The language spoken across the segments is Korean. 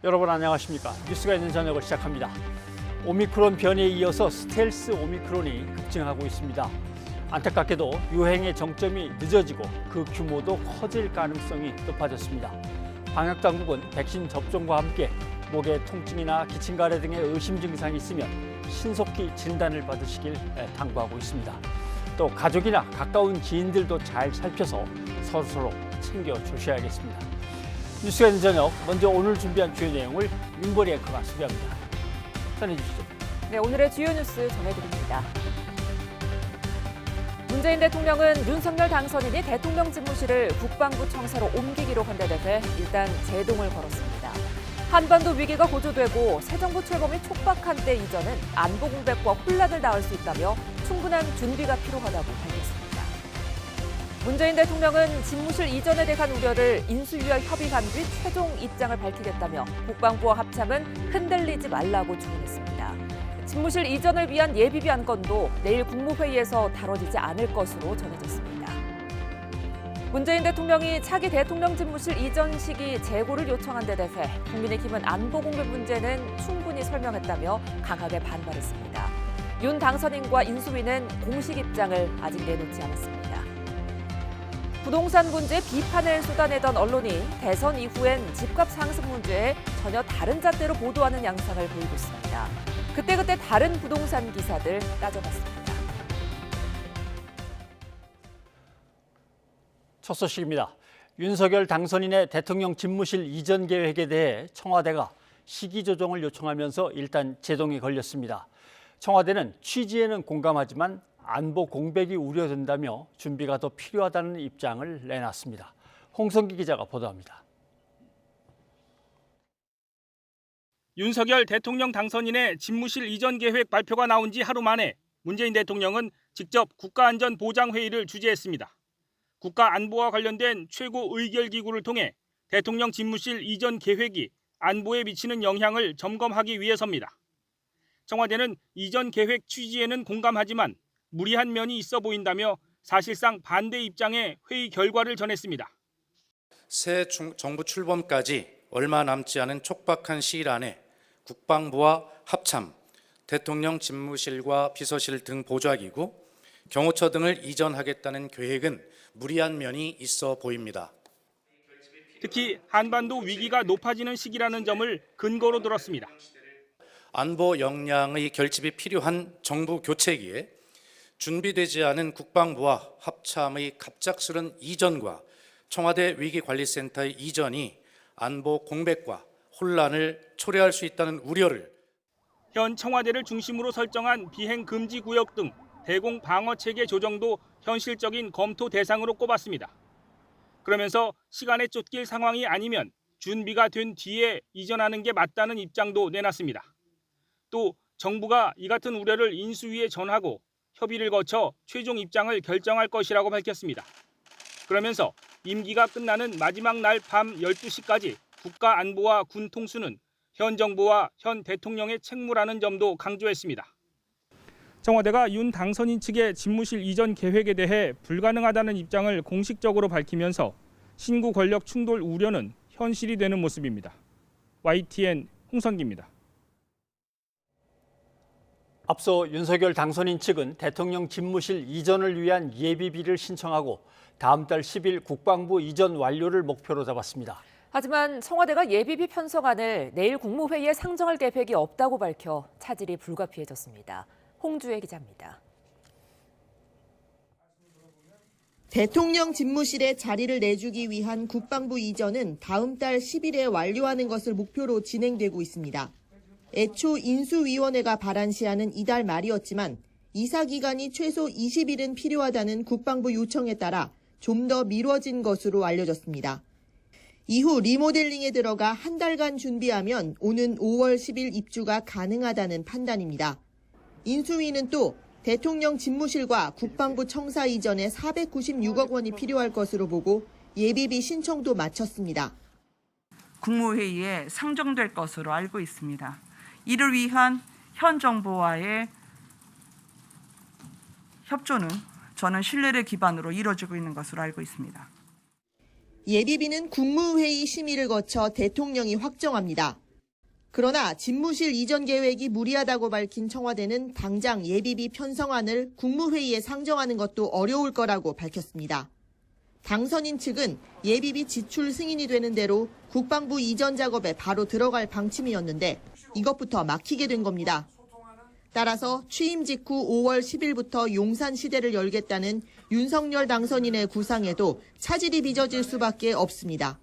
여러분 안녕하십니까? 뉴스가 있는 저녁을 시작합니다. 오미크론 변이에 이어서 스텔스 오미크론이 급증하고 있습니다. 안타깝게도 유행의 정점이 늦어지고 그 규모도 커질 가능성이 높아졌습니다. 방역당국은 백신 접종과 함께 목의 통증이나 기침가래 등의 의심 증상이 있으면 신속히 진단을 받으시길 당부하고 있습니다. 또 가족이나 가까운 지인들도 잘 살펴서 서로 챙겨주셔야겠습니다. 뉴스가 있는 저녁, 먼저 오늘 준비한 주요 내용을 윤보리 앵커가 소개합니다. 전해주시죠. 네, 오늘의 주요 뉴스 전해드립니다. 문재인 대통령은 윤석열 당선인이 대통령 집무실을 국방부 청사로 옮기기로 한 데 대해 일단 제동을 걸었습니다. 한반도 위기가 고조되고 새 정부 출범이 촉박한 때 이전은 안보 공백과 혼란을 낳을 수 있다며 충분한 준비가 필요하다고 밝혔습니다. 문재인 대통령은 집무실 이전에 대한 우려를 인수위와 협의한 뒤 최종 입장을 밝히겠다며 국방부와 합참은 흔들리지 말라고 주문했습니다. 집무실 이전을 위한 예비비 안건도 내일 국무회의에서 다뤄지지 않을 것으로 전해졌습니다. 문재인 대통령이 차기 대통령 집무실 이전 시기 재고를 요청한 데 대해 국민의힘은 안보 공백 문제는 충분히 설명했다며 강하게 반발했습니다. 윤 당선인과 인수위는 공식 입장을 아직 내놓지 않았습니다. 부동산 문제에 비판을 쏟아내던 언론이 대선 이후엔 집값 상승 문제에 전혀 다른 잣대로 보도하는 양상을 보이고 있습니다. 그때그때 다른 부동산 기사들 따져봤습니다. 첫 소식입니다. 윤석열 당선인의 대통령 집무실 이전 계획에 대해 청와대가 시기 조정을 요청하면서 일단 제동이 걸렸습니다. 청와대는 취지에는 공감하지만 안보 공백이 우려된다며 준비가 더 필요하다는 입장을 내놨습니다. 홍성기 기자가 보도합니다. 윤석열 대통령 당선인의 집무실 이전 계획 발표가 나온 지 하루 만에 문재인 대통령은 직접 국가안전보장회의를 주재했습니다. 국가안보와 관련된 최고 의결기구를 통해 대통령 집무실 이전 계획이 안보에 미치는 영향을 점검하기 위해서입니다. 청와대는 이전 계획 취지에는 공감하지만 무리한 면이 있어 보인다며 사실상 반대 입장에 회의 결과를 전했습니다. 새 정부 출범까지 얼마 남지 않은 촉박한 시일 안에 국방부와 합참, 대통령 집무실과 비서실 등 보좌기구, 경호처 등을 이전하겠다는 계획은 무리한 면이 있어 보입니다. 특히 한반도 위기가 높아지는 시기라는 점을 근거로 들었습니다. 안보 역량의 결집이 필요한 정부 교체기에 준비되지 않은 국방부와 합참의 갑작스런 이전과 청와대 위기관리센터의 이전이 안보 공백과 혼란을 초래할 수 있다는 우려를 현 청와대를 중심으로 설정한 비행 금지 구역 등 대공 방어 체계 조정도 현실적인 검토 대상으로 꼽았습니다. 그러면서 시간에 쫓길 상황이 아니면 준비가 된 뒤에 이전하는 게 맞다는 입장도 내놨습니다. 또 정부가 이 같은 우려를 인수위에 전하고 협의를 거쳐 최종 입장을 결정할 것이라고 밝혔습니다. 그러면서 임기가 끝나는 마지막 날 밤 12시까지 국가안보와 군 통수는 현 정부와 현 대통령의 책무라는 점도 강조했습니다. 청와대가 윤 당선인 측의 집무실 이전 계획에 대해 불가능하다는 입장을 공식적으로 밝히면서 신구 권력 충돌 우려는 현실이 되는 모습입니다. YTN 홍성기입니다. 앞서 윤석열 당선인 측은 대통령 집무실 이전을 위한 예비비를 신청하고 다음 달 10일 국방부 이전 완료를 목표로 잡았습니다. 하지만 청와대가 예비비 편성안을 내일 국무회의에 상정할 계획이 없다고 밝혀 차질이 불가피해졌습니다. 홍주혜 기자입니다. 대통령 집무실에 자리를 내주기 위한 국방부 이전은 다음 달 10일에 완료하는 것을 목표로 진행되고 있습니다. 애초 인수위원회가 발안 시한은 이달 말이었지만 이사 기간이 최소 20일은 필요하다는 국방부 요청에 따라 좀 더 미뤄진 것으로 알려졌습니다. 이후 리모델링에 들어가 한 달간 준비하면 오는 5월 10일 입주가 가능하다는 판단입니다. 인수위는 또 대통령 집무실과 국방부 청사 이전에 496억 원이 필요할 것으로 보고 예비비 신청도 마쳤습니다. 국무회의에 상정될 것으로 알고 있습니다. 이를 위한 현 정부와의 협조는 저는 신뢰를 기반으로 이루어지고 있는 것으로 알고 있습니다. 예비비는 국무회의 심의를 거쳐 대통령이 확정합니다. 그러나 집무실 이전 계획이 무리하다고 밝힌 청와대는 당장 예비비 편성안을 국무회의에 상정하는 것도 어려울 거라고 밝혔습니다. 당선인 측은 예비비 지출 승인이 되는 대로 국방부 이전 작업에 바로 들어갈 방침이었는데 이것부터 막히게 된 겁니다. 따라서 취임 직후 5월 10일부터 용산 시대를 열겠다는 윤석열 당선인의 구상에도 차질이 빚어질 수밖에 없습니다.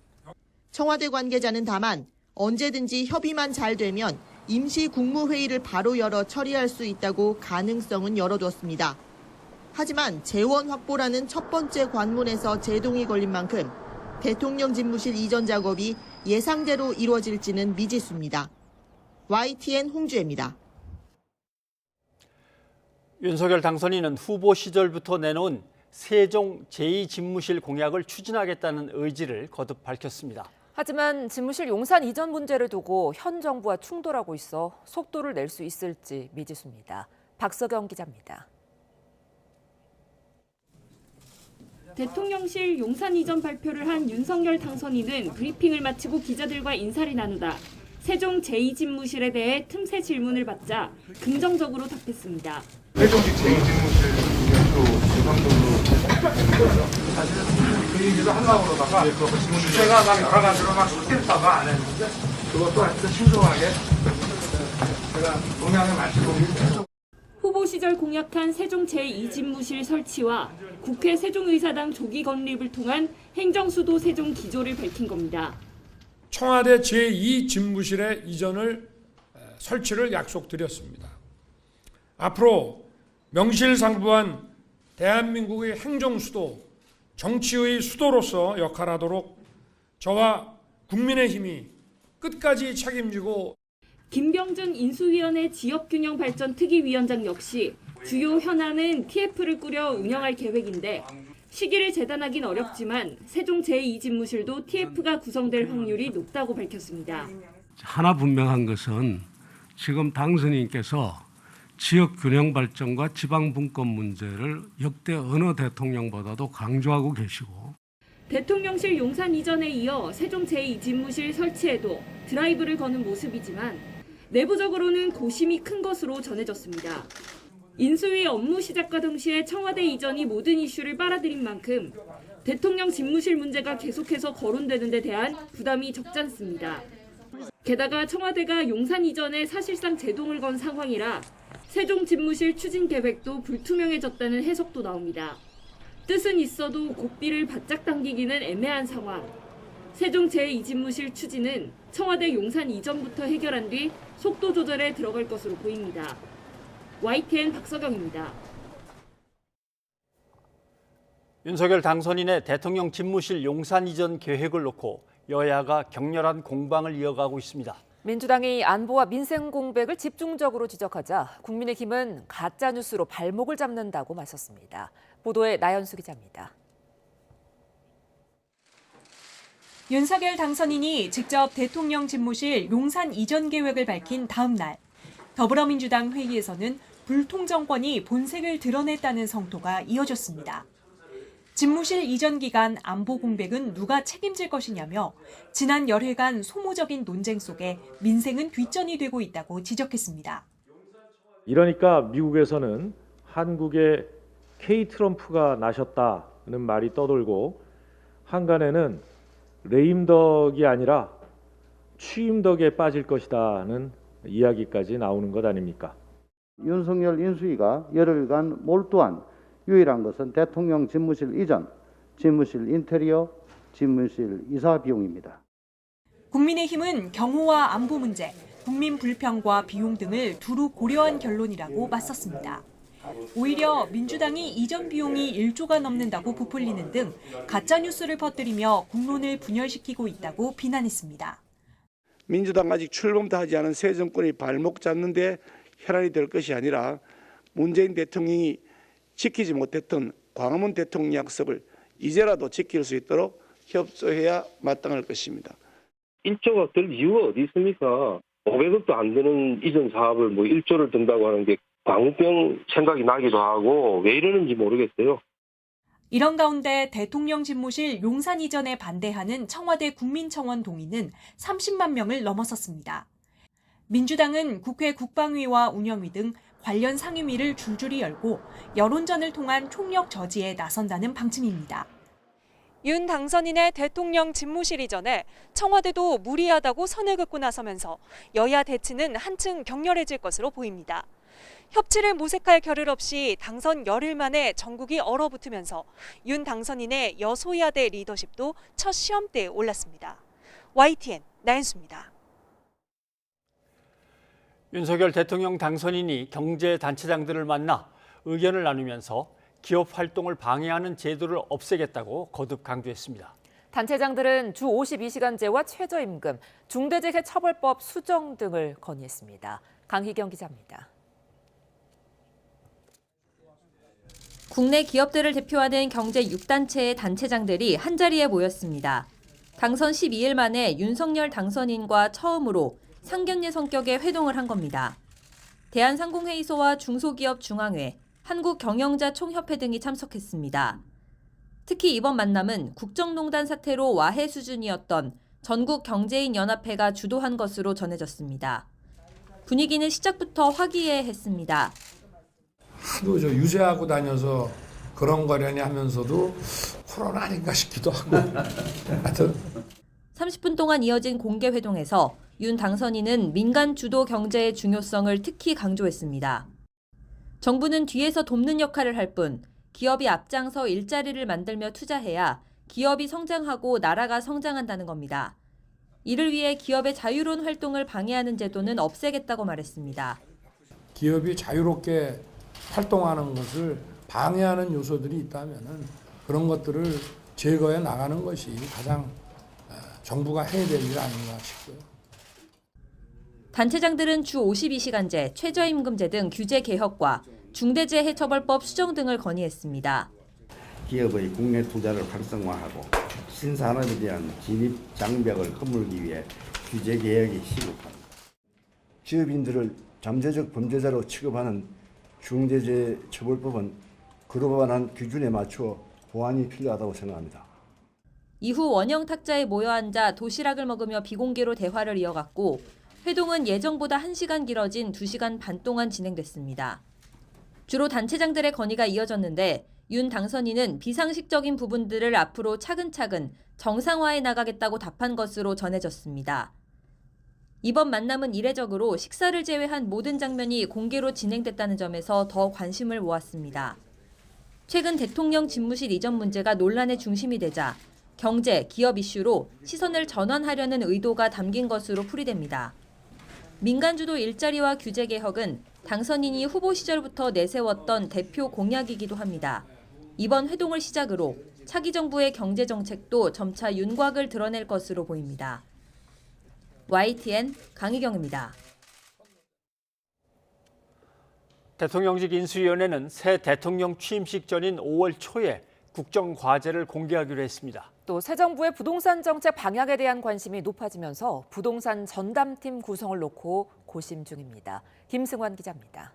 청와대 관계자는 다만 언제든지 협의만 잘 되면 임시 국무회의를 바로 열어 처리할 수 있다고 가능성은 열어뒀습니다. 하지만 재원 확보라는 첫 번째 관문에서 제동이 걸린 만큼 대통령 집무실 이전 작업이 예상대로 이루어질지는 미지수입니다. YTN 홍주혜입니다. 윤석열 당선인은 후보 시절부터 내놓은 세종 제2집무실 공약을 추진하겠다는 의지를 거듭 밝혔습니다. 하지만 집무실 용산 이전 문제를 두고 현 정부와 충돌하고 있어 속도를 낼 수 있을지 미지수입니다. 박서경 기자입니다. 대통령실 용산 이전 발표를 한 윤석열 당선인은 브리핑을 마치고 기자들과 인사를 나누다 세종 제2집무실에 대해 틈새 질문을 받자 긍정적으로 답했습니다. 세종식 제2집무실 공약도 예상적으로 사실은 그 얘기도 하려고 그러다가 주제가 막 여러 가지로 막 섞일까봐 안 했는데 그것도 하여튼 신중하게 제가 동향을 마치고 후보 시절 공약한 세종 제2집무실 설치와 국회 세종의사당 조기 건립을 통한 행정수도 세종 기조를 밝힌 겁니다. 청와대 제2집무실의 이전을 설치를 약속드렸습니다. 앞으로 명실상부한 대한민국의 행정수도, 정치의 수도로서 역할하도록 저와 국민의힘이 끝까지 책임지고 김병준 인수위원회 지역균형발전특위위원장 역시 주요 현안은 TF를 꾸려 운영할 계획인데 시기를 재단하긴 어렵지만 세종 제2집무실도 TF가 구성될 확률이 높다고 밝혔습니다. 하나 분명한 것은 지금 당선인께서 지역균형발전과 지방분권 문제를 역대 어느 대통령보다도 강조하고 계시고 대통령실 용산 이전에 이어 세종 제2집무실 설치에도 드라이브를 거는 모습이지만 내부적으로는 고심이 큰 것으로 전해졌습니다. 인수위 업무 시작과 동시에 청와대 이전이 모든 이슈를 빨아들인 만큼 대통령 집무실 문제가 계속해서 거론되는 데 대한 부담이 적지 않습니다. 게다가 청와대가 용산 이전에 사실상 제동을 건 상황이라 세종 집무실 추진 계획도 불투명해졌다는 해석도 나옵니다. 뜻은 있어도 고삐를 바짝 당기기는 애매한 상황. 세종 제2집무실 추진은 청와대 용산 이전부터 해결한 뒤 속도 조절에 들어갈 것으로 보입니다. YTN 박서경입니다. 윤석열 당선인의 대통령 집무실 용산 이전 계획을 놓고 여야가 격렬한 공방을 이어가고 있습니다. 민주당이 안보와 민생 공백을 집중적으로 지적하자 국민의힘은 가짜뉴스로 발목을 잡는다고 맞섰습니다. 보도에 나연수 기자입니다. 윤석열 당선인이 직접 대통령 집무실 용산 이전 계획을 밝힌 다음 날 더불어민주당 회의에서는 불통정권이 본색을 드러냈다는 성토가 이어졌습니다. 집무실 이전 기간 안보 공백은 누가 책임질 것이냐며 지난 열흘간 소모적인 논쟁 속에 민생은 뒷전이 되고 있다고 지적했습니다. 이러니까 미국에서는 한국에 K 트럼프가 나셨다는 말이 떠돌고 한간에는 레임덕이 아니라 취임덕에 빠질 것이다는 이야기까지 나오는 것 아닙니까? 윤석열 인수위가 열흘간 몰두한 유일한 것은 대통령 집무실 이전, 집무실 인테리어, 집무실 이사 비용입니다. 국민의힘은 경호와 안보 문제, 국민 불평과 비용 등을 두루 고려한 결론이라고 맞섰습니다. 오히려 민주당이 이전 비용이 1조가 넘는다고 부풀리는 등 가짜뉴스를 퍼뜨리며 국론을 분열시키고 있다고 비난했습니다. 민주당 아직 출범도 하지 않은 새 정권이 발목 잡는 데 혈안이 될 것이 아니라 문재인 대통령이 지키지 못했던 광화문 대통령 약속을 이제라도 지킬 수 있도록 협조해야 마땅할 것입니다. 1조가 들 이유가 어디 있습니까? 500억도 안 되는 이전 사업을 1조를 든다고 하는 게 광우병 생각이 나기도 하고 왜 이러는지 모르겠어요. 이런 가운데 대통령 집무실 용산 이전에 반대하는 청와대 국민청원 동의는 30만 명을 넘어섰습니다. 민주당은 국회 국방위와 운영위 등 관련 상임위를 줄줄이 열고 여론전을 통한 총력 저지에 나선다는 방침입니다. 윤 당선인의 대통령 집무실 이전에 청와대도 무리하다고 선을 긋고 나서면서 여야 대치는 한층 격렬해질 것으로 보입니다. 협치를 모색할 겨를 없이 당선 열흘 만에 전국이 얼어붙으면서 윤 당선인의 여소야대 리더십도 첫 시험대에 올랐습니다. YTN 나연수입니다. 윤석열 대통령 당선인이 경제단체장들을 만나 의견을 나누면서 기업 활동을 방해하는 제도를 없애겠다고 거듭 강조했습니다. 단체장들은 주 52시간제와 최저임금, 중대재해처벌법 수정 등을 건의했습니다. 강희경 기자입니다. 국내 기업들을 대표하는 경제 6단체의 단체장들이 한자리에 모였습니다. 당선 12일 만에 윤석열 당선인과 처음으로 상견례 성격의 회동을 한 겁니다. 대한상공회의소와 중소기업중앙회, 한국경영자총협회 등이 참석했습니다. 특히 이번 만남은 국정농단 사태로 와해 수준이었던 전국경제인연합회가 주도한 것으로 전해졌습니다. 분위기는 시작부터 화기애애했습니다. 하도 저 유세하고 다녀서 그런 거려니 하면서도 코로나 아닌가 싶기도 하고. 하여튼 30분 동안 이어진 공개 회동에서 윤 당선인은 민간 주도 경제의 중요성을 특히 강조했습니다. 정부는 뒤에서 돕는 역할을 할 뿐 기업이 앞장서 일자리를 만들며 투자해야 기업이 성장하고 나라가 성장한다는 겁니다. 이를 위해 기업의 자유로운 활동을 방해하는 제도는 없애겠다고 말했습니다. 기업이 자유롭게 활동하는 것을 방해하는 요소들이 있다면 그런 것들을 제거해 나가는 것이 가장 정부가 해야 될 일 아닌가 싶고요. 단체장들은 주 52시간제, 최저임금제 등 규제 개혁과 중대재해처벌법 수정 등을 건의했습니다. 기업의 국내 투자를 활성화하고 신산업에 대한 진입 장벽을 허물기 위해 규제 개혁이 시급합니다. 기업인들을 잠재적 범죄자로 취급하는 중대재해처벌법은 그로 관한 기준에 맞추어 보완이 필요하다고 생각합니다. 이후 원형 탁자에 모여 앉아 도시락을 먹으며 비공개로 대화를 이어갔고 회동은 예정보다 1시간 길어진 2시간 반 동안 진행됐습니다. 주로 단체장들의 건의가 이어졌는데 윤 당선인은 비상식적인 부분들을 앞으로 차근차근 정상화해 나가겠다고 답한 것으로 전해졌습니다. 이번 만남은 이례적으로 식사를 제외한 모든 장면이 공개로 진행됐다는 점에서 더 관심을 모았습니다. 최근 대통령 집무실 이전 문제가 논란의 중심이 되자 경제, 기업 이슈로 시선을 전환하려는 의도가 담긴 것으로 풀이됩니다. 민간주도 일자리와 규제 개혁은 당선인이 후보 시절부터 내세웠던 대표 공약이기도 합니다. 이번 회동을 시작으로 차기 정부의 경제 정책도 점차 윤곽을 드러낼 것으로 보입니다. YTN 강희경입니다. 대통령직 인수위원회는 새 대통령 취임식 전인 5월 초에 국정과제를 공개하기로 했습니다. 또 새 정부의 부동산 정책 방향에 대한 관심이 높아지면서 부동산 전담팀 구성을 놓고 고심 중입니다. 김승환 기자입니다.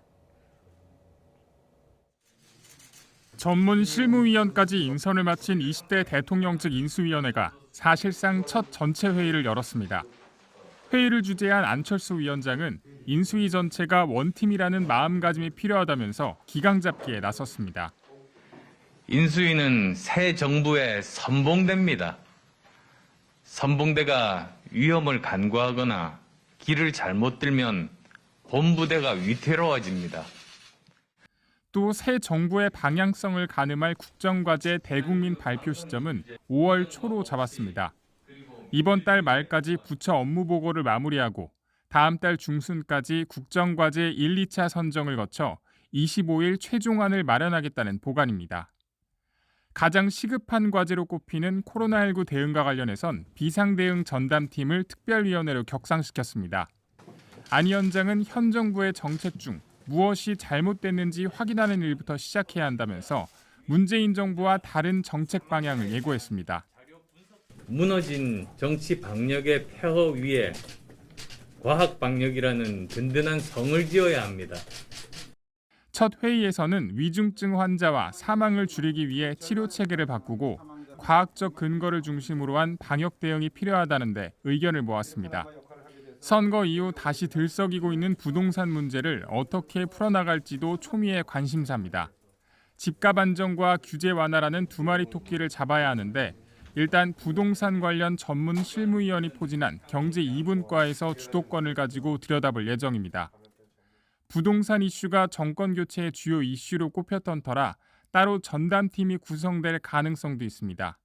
전문 실무위원까지 인선을 마친 20대 대통령직 인수위원회가 사실상 첫 전체 회의를 열었습니다. 회의를 주재한 안철수 위원장은 인수위 전체가 원팀이라는 마음가짐이 필요하다면서 기강 잡기에 나섰습니다. 인수위는 새 정부의 선봉대입니다. 선봉대가 위험을 간과하거나 길을 잘못 들면 본부대가 위태로워집니다. 또 새 정부의 방향성을 가늠할 국정과제 대국민 발표 시점은 5월 초로 잡았습니다. 이번 달 말까지 부처 업무 보고를 마무리하고 다음 달 중순까지 국정과제 1, 2차 선정을 거쳐 25일 최종안을 마련하겠다는 보관입니다. 가장 시급한 과제로 꼽히는 코로나19 대응과 관련해선 비상대응 전담팀을 특별위원회로 격상시켰습니다. 안 위원장은 현 정부의 정책 중 무엇이 잘못됐는지 확인하는 일부터 시작해야 한다면서 문재인 정부와 다른 정책 방향을 예고했습니다. 무너진 정치 방역의 폐허 위에 과학 방역이라는 든든한 성을 지어야 합니다. 첫 회의에서는 위중증 환자와 사망을 줄이기 위해 치료 체계를 바꾸고 과학적 근거를 중심으로 한 방역 대응이 필요하다는데 의견을 모았습니다. 선거 이후 다시 들썩이고 있는 부동산 문제를 어떻게 풀어나갈지도 초미의 관심사입니다. 집값 안정과 규제 완화라는 두 마리 토끼를 잡아야 하는데 일단 부동산 관련 전문 실무위원이 포진한 경제 2분과에서 주도권을 가지고 들여다볼 예정입니다. 부동산 이슈가 정권 교체의 주요 이슈로 꼽혔던 터라 따로 전담팀이 구성될 가능성도 있습니다.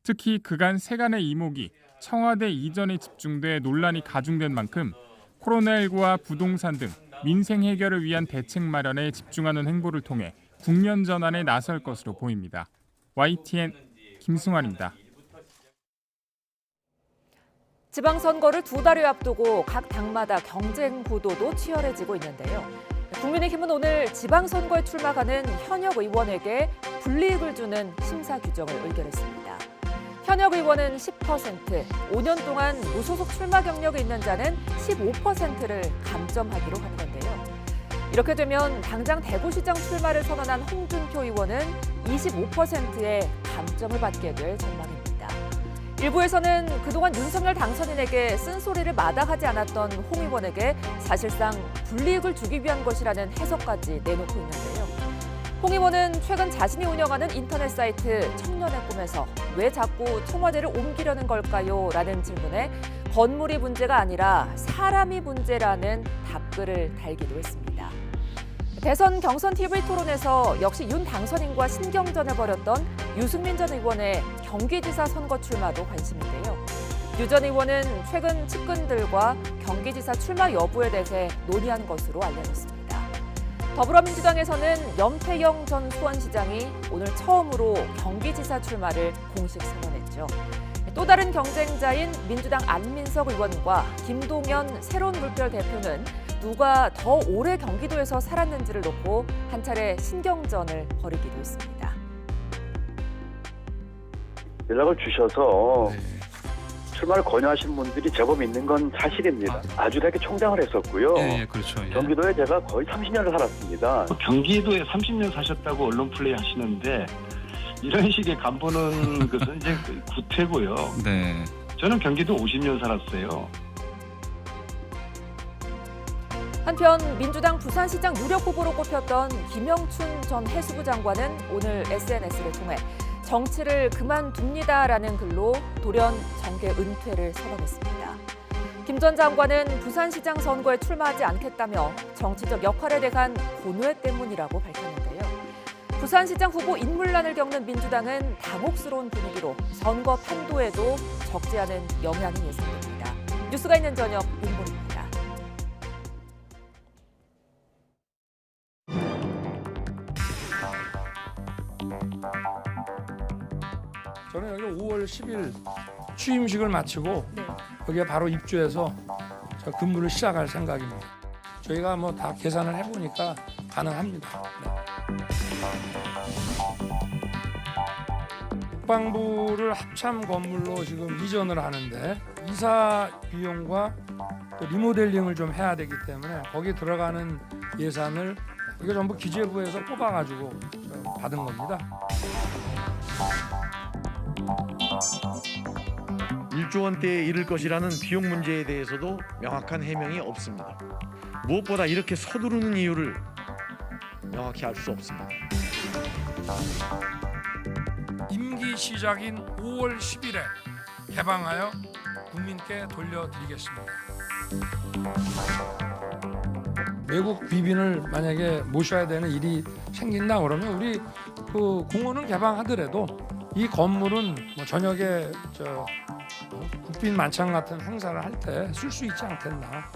특히 그간 세간의 이목이 청와대 이전에 집중돼 논란이 가중된 만큼 코로나19와 부동산 등 민생 해결을 위한 대책 마련에 집중하는 행보를 통해 국면 전환에 나설 것으로 보입니다. YTN 김승환입니다. 지방선거를 2달여 앞두고 각 당마다 경쟁 구도도 치열해지고 있는데요. 국민의힘은 오늘 지방선거에 출마하는 현역 의원에게 불이익을 주는 심사 규정을 의결했습니다. 현역 의원은 10%, 5년 동안 무소속 출마 경력이 있는 자는 15%를 감점하기로 한 건데요. 이렇게 되면 당장 대구시장 출마를 선언한 홍준표 의원은 25%의 감점을 받게 될 전망입니다. 일부에서는 그동안 윤석열 당선인에게 쓴소리를 마다하지 않았던 홍 의원에게 사실상 불이익을 주기 위한 것이라는 해석까지 내놓고 있는데요. 홍 의원은 최근 자신이 운영하는 인터넷 사이트 청년의 꿈에서 왜 자꾸 청와대를 옮기려는 걸까요? 라는 질문에 건물이 문제가 아니라 사람이 문제라는 답글을 달기도 했습니다. 대선 경선 TV 토론에서 역시 윤 당선인과 신경전을 벌였던 유승민 전 의원의 경기지사 선거 출마도 관심인데요. 유 전 의원은 최근 측근들과 경기지사 출마 여부에 대해 논의한 것으로 알려졌습니다. 더불어민주당에서는 염태영 전 수원시장이 오늘 처음으로 경기지사 출마를 공식 선언했죠. 또 다른 경쟁자인 민주당 안민석 의원과 김동연 새로운물결 대표는 누가 더 오래 경기도에서 살았는지를 놓고 한 차례 신경전을 벌이기도 했습니다. 연락을 주셔서 출마를 권유하신 분들이 제법 있는 건 사실입니다. 아주대학교 총장을 했었고요. 예, 그렇죠. 예. 경기도에 제가 거의 30년을 살았습니다. 경기도에 30년 사셨다고 언론 플레이 하시는데 이런 식의 간보는 것은 이제 구태고요. 네. 저는 경기도 50년 살았어요. 한편 민주당 부산시장 유력 후보로 꼽혔던 김영춘 전 해수부 장관은 오늘 SNS를 통해 정치를 그만둡니다라는 글로 돌연 정계 은퇴를 선언했습니다. 김 전 장관은 부산시장 선거에 출마하지 않겠다며 정치적 역할에 대한 고뇌 때문이라고 밝혔는데요. 부산시장 후보 인물난을 겪는 민주당은 당혹스러운 분위기로 선거 판도에도 적지 않은 영향이 예상됩니다. 뉴스가 있는 저녁 윤보리입니다. 저는 여기 5월 10일 취임식을 마치고 여기에 바로 입주해서 저 근무를 시작할 생각입니다. 저희가 뭐 다 계산을 해보니까 가능합니다. 국방부를 합참 건물로 지금 이전을 하는데 이사 비용과 또 리모델링을 좀 해야 되기 때문에 거기 들어가는 예산을 이거 전부 기재부에서 뽑아가지고 받은 겁니다. 1조 원대에 이를 것이라는 비용 문제에 대해서도 명확한 해명이 없습니다. 무엇보다 이렇게 서두르는 이유를 명확히 알 수 없습니다. 임기 시작인 5월 10일에 개방하여 국민께 돌려드리겠습니다. 외국 귀빈을 만약에 모셔야 되는 일이 생긴다 그러면 우리 그 공원은 개방하더라도 이 건물은 뭐 저녁에 국빈 만찬 같은 행사를 할 때 쓸 수 있지 않겠나.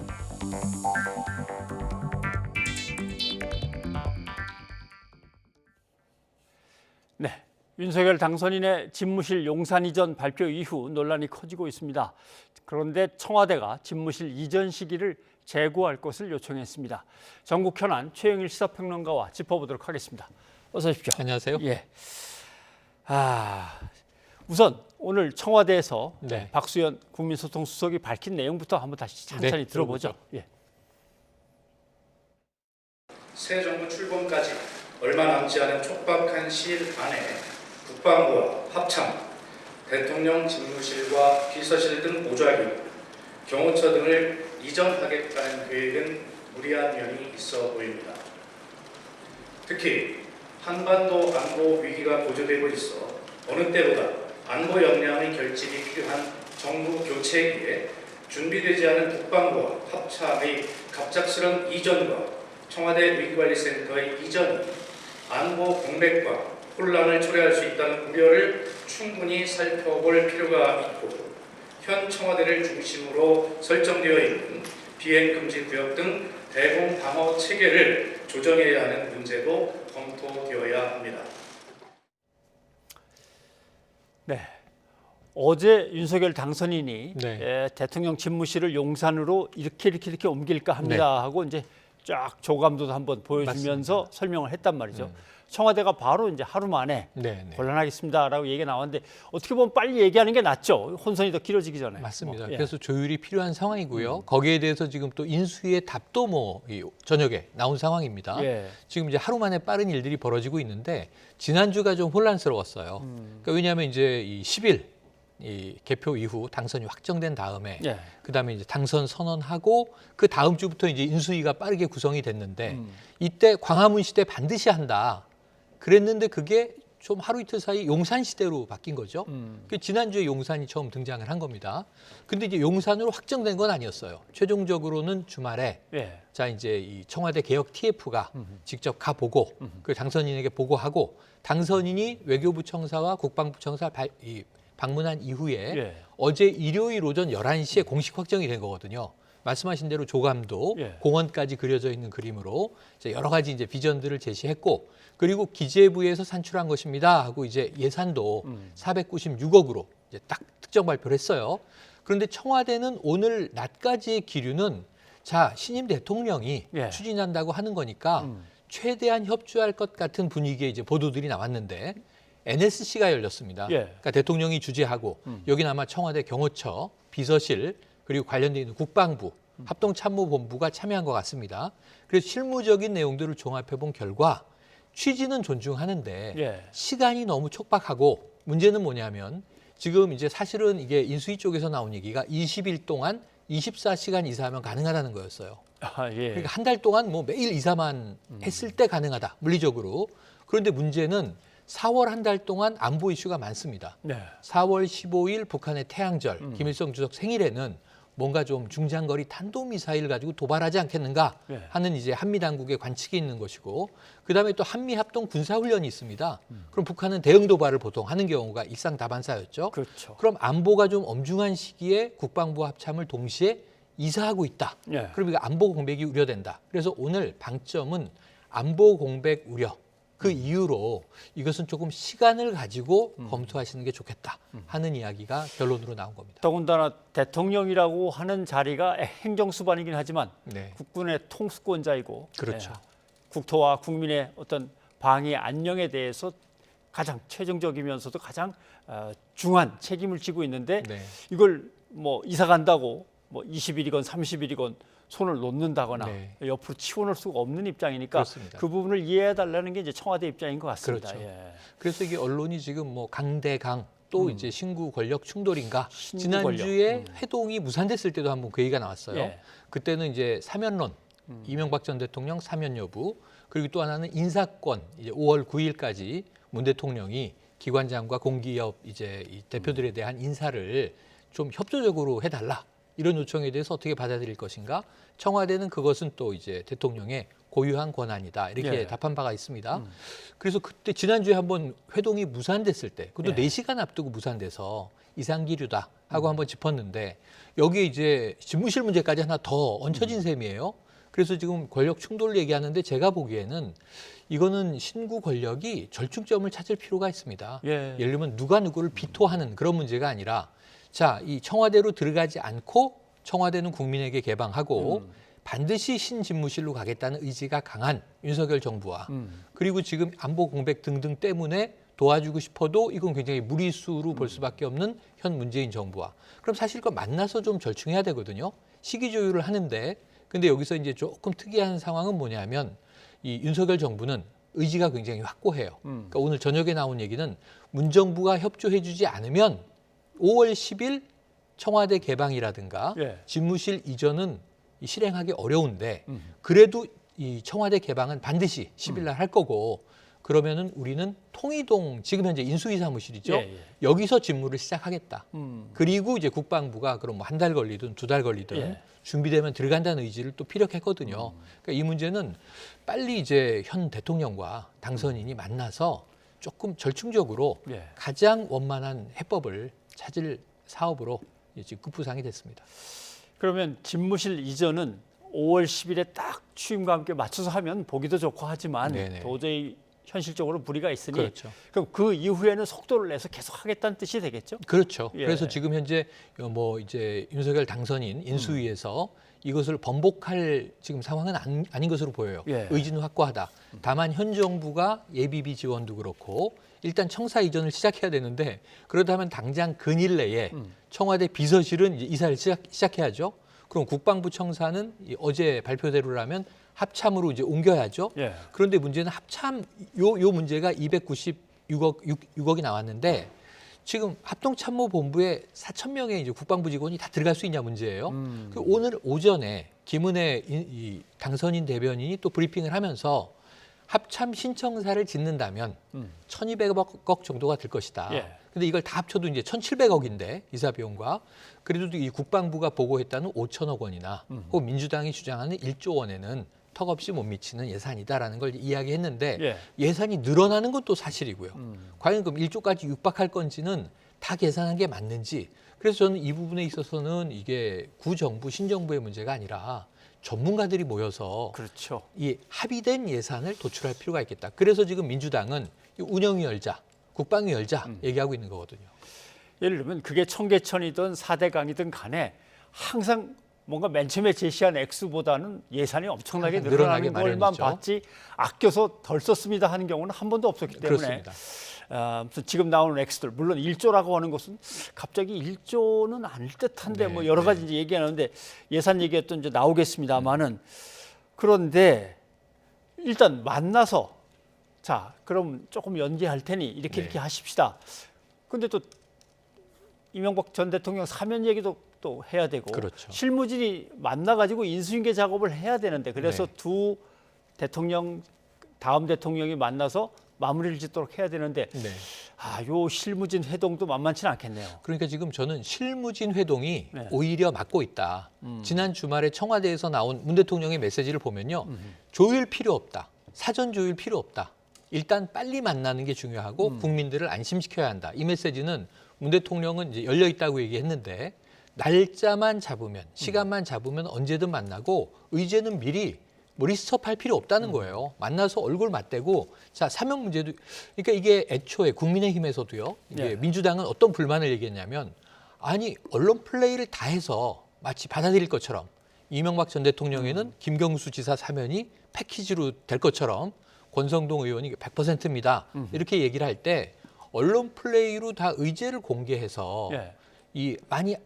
네, 윤석열 당선인의 집무실 용산 이전 발표 이후 논란이 커지고 있습니다. 그런데 청와대가 집무실 이전 시기를 재고할 것을 요청했습니다. 전국 현안 최영일 시사평론가와 짚어보도록 하겠습니다. 어서 오십시오. 안녕하세요. 예. 우선 오늘 청와대에서 박수현 국민소통수석이 밝힌 내용부터 한번 다시 천천히 들어보죠. 예. 새 정부 출범까지 얼마 남지 않은 촉박한 시일 안에 국방부와 합참, 대통령 집무실과 비서실 등 보좌기구, 경호처 등을 이전하겠다는 계획은 무리한 면이 있어 보입니다. 특히 한반도 안보 위기가 고조되고 있어 어느 때보다 안보 역량의 결집이 필요한 정부 교체기에 준비되지 않은 국방부와 합참의 갑작스런 이전과 청와대 위기관리센터의 이전이 안보 공백과 혼란을 초래할 수 있다는 우려를 충분히 살펴볼 필요가 있고, 현 청와대를 중심으로 설정되어 있는 비행금지 구역 등 대공 방어 체계를 조정해야 하는 문제도 검토되어야 합니다. 네. 어제 윤석열 당선인이 네. 대통령 집무실을 용산으로 이렇게 옮길까 합니다 하고 이제 쫙 조감도도 한번 보여주면서 맞습니다. 설명을 했단 말이죠. 청와대가 바로 이제 하루 만에 네. 곤란하겠습니다라고 얘기가 나왔는데 어떻게 보면 빨리 얘기하는 게 낫죠. 혼선이 더 길어지기 전에. 맞습니다. 예. 그래서 조율이 필요한 상황이고요. 거기에 대해서 지금 또 인수위의 답도 저녁에 나온 상황입니다. 예. 지금 이제 하루 만에 빠른 일들이 벌어지고 있는데 지난주가 좀 혼란스러웠어요. 그러니까 왜냐하면 이제 이 10일 이 개표 이후 당선이 확정된 다음에 예. 그다음에 이제 당선 선언하고 그 다음 주부터 이제 인수위가 빠르게 구성이 됐는데 이때 광화문 시대 반드시 한다. 그랬는데 그게 좀 하루 이틀 사이 용산 시대로 바뀐 거죠. 그 지난주에 용산이 처음 등장을 한 겁니다. 근데 이제 용산으로 확정된 건 아니었어요. 최종적으로는 주말에 예. 자 이제 이 청와대 개혁 TF가 직접 가 보고 그 당선인에게 보고하고 당선인이 외교부 청사와 국방부 청사 방문한 이후에 예. 어제 일요일 오전 11시에 공식 확정이 된 거거든요. 말씀하신 대로 조감도 예. 공원까지 그려져 있는 그림으로 이제 여러 가지 이제 비전들을 제시했고 그리고 기재부에서 산출한 것입니다 하고 이제 예산도 496억으로 이제 딱 특정 발표를 했어요. 그런데 청와대는 오늘 낮까지의 기류는 자 신임 대통령이 예. 추진한다고 하는 거니까 최대한 협조할 것 같은 분위기의 이제 보도들이 나왔는데 NSC가 열렸습니다. 예. 그러니까 대통령이 주재하고 여기는 아마 청와대 경호처, 비서실 그리고 관련돼 있는 국방부, 합동참모본부가 참여한 것 같습니다. 그래서 실무적인 내용들을 종합해 본 결과 취지는 존중하는데 예. 시간이 너무 촉박하고 문제는 뭐냐면 지금 이제 사실은 이게 인수위 쪽에서 나온 얘기가 20일 동안 24시간 이사하면 가능하다는 거였어요. 아, 예. 그러니까 한 달 동안 뭐 매일 이사만 했을 때 가능하다, 물리적으로. 그런데 문제는 4월 한 달 동안 안보 이슈가 많습니다. 네. 4월 15일 북한의 태양절, 김일성 주석 생일에는 뭔가 좀 중장거리 탄도미사일 가지고 도발하지 않겠는가 네. 하는 이제 한미 당국의 관측이 있는 것이고, 그다음에 또 한미 합동 군사훈련이 있습니다. 그럼 북한은 대응 도발을 보통 하는 경우가 일상다반사였죠. 그렇죠. 그럼 안보가 좀 엄중한 시기에 국방부 합참을 동시에 이사하고 있다. 예. 그럼 이거 안보 공백이 우려된다. 그래서 오늘 방점은 안보 공백 우려. 그 이유로 이것은 조금 시간을 가지고 검토하시는 게 좋겠다 하는 이야기가 결론으로 나온 겁니다. 더군다나 대통령이라고 하는 자리가 행정수반이긴 하지만 네. 국군의 통수권자이고 그렇죠. 국토와 국민의 어떤 방위 안녕에 대해서 가장 최종적이면서도 가장 중한 책임을 지고 있는데 네. 이걸 뭐 이사 간다고 뭐 20일이건 30일이건 손을 놓는다거나 네. 옆으로 치워놓을 수가 없는 입장이니까 그렇습니다. 그 부분을 이해해달라는 게 이제 청와대 입장인 것 같습니다. 그렇죠. 예. 그래서 이게 언론이 지금 뭐 강대강 또 이제 신구 권력 충돌인가. 신구 지난주에 회동이 무산됐을 때도 한번 그 얘기가 나왔어요. 예. 그때는 이제 사면론, 이명박 전 대통령 사면 여부, 그리고 또 하나는 인사권, 이제 5월 9일까지 문 대통령이 기관장과 공기업 이제 이 대표들에 대한 인사를 좀 협조적으로 해달라. 이런 요청에 대해서 어떻게 받아들일 것인가? 청와대는 그것은 또 이제 대통령의 고유한 권한이다. 이렇게 예. 답한 바가 있습니다. 그래서 그때 지난주에 한번 회동이 무산됐을 때, 그것도 예. 4시간 앞두고 무산돼서 이상기류다 하고 한번 짚었는데 여기에 이제 집무실 문제까지 하나 더 얹혀진 셈이에요. 그래서 지금 권력 충돌을 얘기하는데 제가 보기에는 이거는 신구 권력이 절충점을 찾을 필요가 있습니다. 예. 예를 들면 누가 누구를 비토하는 그런 문제가 아니라 자, 이 청와대로 들어가지 않고 청와대는 국민에게 개방하고 반드시 신집무실로 가겠다는 의지가 강한 윤석열 정부와 그리고 지금 안보 공백 등등 때문에 도와주고 싶어도 이건 굉장히 무리수로 볼 수밖에 없는 현 문재인 정부와 그럼 사실 그 만나서 좀 절충해야 되거든요. 시기 조율을 하는데 근데 여기서 이제 조금 특이한 상황은 뭐냐면 이 윤석열 정부는 의지가 굉장히 확고해요. 그러니까 오늘 저녁에 나온 얘기는 문 정부가 협조해주지 않으면 5월 10일 청와대 개방이라든가 예. 집무실 이전은 실행하기 어려운데 그래도 이 청와대 개방은 반드시 10일 날 할 거고 그러면은 우리는 통이동 지금 현재 인수위 사무실이죠. 예, 예. 여기서 집무를 시작하겠다. 그리고 이제 국방부가 그럼 뭐 한 달 걸리든 2달 걸리든 예. 준비되면 들어간다는 의지를 또 피력했거든요. 그러니까 이 문제는 빨리 이제 현 대통령과 당선인이 만나서 조금 절충적으로 예. 가장 원만한 해법을 찾을 사업으로 지금 급부상이 됐습니다. 그러면 집무실 이전은 5월 10일에 딱 취임과 함께 맞춰서 하면 보기도 좋고 하지만 네네. 도저히 현실적으로 무리가 있으니 그렇죠. 그럼 그 이후에는 속도를 내서 계속 하겠다는 뜻이 되겠죠? 그렇죠. 예. 그래서 지금 현재 뭐 이제 윤석열 당선인 인수위에서 이것을 번복할 지금 상황은 아닌 것으로 보여요. 예. 의지는 확고하다. 다만 현 정부가 예비비 지원도 그렇고 일단 청사 이전을 시작해야 되는데 그렇다면 당장 근일 내에 청와대 비서실은 이제 이사를 시작해야죠. 그럼 국방부 청사는 어제 발표대로라면 합참으로 이제 옮겨야죠. 예. 그런데 문제는 합참 요 문제가 296억이 나왔는데 지금 합동참모본부에 4,000명의 이제 국방부 직원이 다 들어갈 수 있냐 문제예요. 그 오늘 오전에 김은혜 이 당선인 대변인이 또 브리핑을 하면서 합참 신청사를 짓는다면 1,200억 정도가 될 것이다. 예. 근데 이걸 다 합쳐도 이제 1,700억인데 이사 비용과 그래도 이 국방부가 보고했다는 5천억 원이나 혹은 민주당이 주장하는 1조 원에는 턱없이 못 미치는 예산이다라는 걸 이야기했는데 예. 예산이 늘어나는 것도 사실이고요. 과연 그럼 1조까지 육박할 건지는 다 계산한 게 맞는지. 그래서 저는 이 부분에 있어서는 이게 구정부, 신정부의 문제가 아니라 전문가들이 모여서 그렇죠. 이 합의된 예산을 도출할 필요가 있겠다. 그래서 지금 민주당은 운영위 열자, 국방위 열자 얘기하고 있는 거거든요. 예를 들면 그게 청계천이든 4대강이든 간에 항상 뭔가 맨 처음에 제시한 액수보다는 예산이 엄청나게 늘어나는 걸만 봤지 아껴서 덜 썼습니다 하는 경우는 한 번도 없었기 때문에 그렇습니다. 아무튼 지금 나오는 액수들 물론 1조라고 하는 것은 갑자기 1조는 아닐 듯한데 네, 뭐 여러 가지 이제 얘기하는데 예산 얘기가 또 이제 나오겠습니다만은 그런데 일단 만나서 자 그럼 조금 연기할 테니 이렇게 이렇게 하십시다. 근데 또 이명박 전 대통령 사면 얘기도 또 해야 되고 그렇죠. 실무진이 만나가지고 인수인계 작업을 해야 되는데 그래서 두 대통령 다음 대통령이 만나서 마무리를 짓도록 해야 되는데 요 실무진 회동도 만만치는 않겠네요. 그러니까 지금 저는 실무진 회동이 오히려 막고 있다. 지난 주말에 청와대에서 나온 문 대통령의 메시지를 보면요. 조율 필요 없다. 사전 조율 필요 없다. 일단 빨리 만나는 게 중요하고 국민들을 안심시켜야 한다. 이 메시지는 문 대통령은 이제 열려 있다고 얘기했는데 날짜만 잡으면 시간만 잡으면 언제든 만나고 의제는 미리 뭐 리스트업할 필요 없다는 거예요. 만나서 얼굴 맞대고 자 사면 문제도 그러니까 이게 애초에 국민의힘에서도요. 이게 민주당은 어떤 불만을 얘기했냐면 아니 언론 플레이를 다 해서 마치 받아들일 것처럼 이명박 전 대통령에는 김경수 지사 사면이 패키지로 될 것처럼 권성동 의원이 100%입니다. 이렇게 얘기를 할 때 언론 플레이로 다 의제를 공개해서 이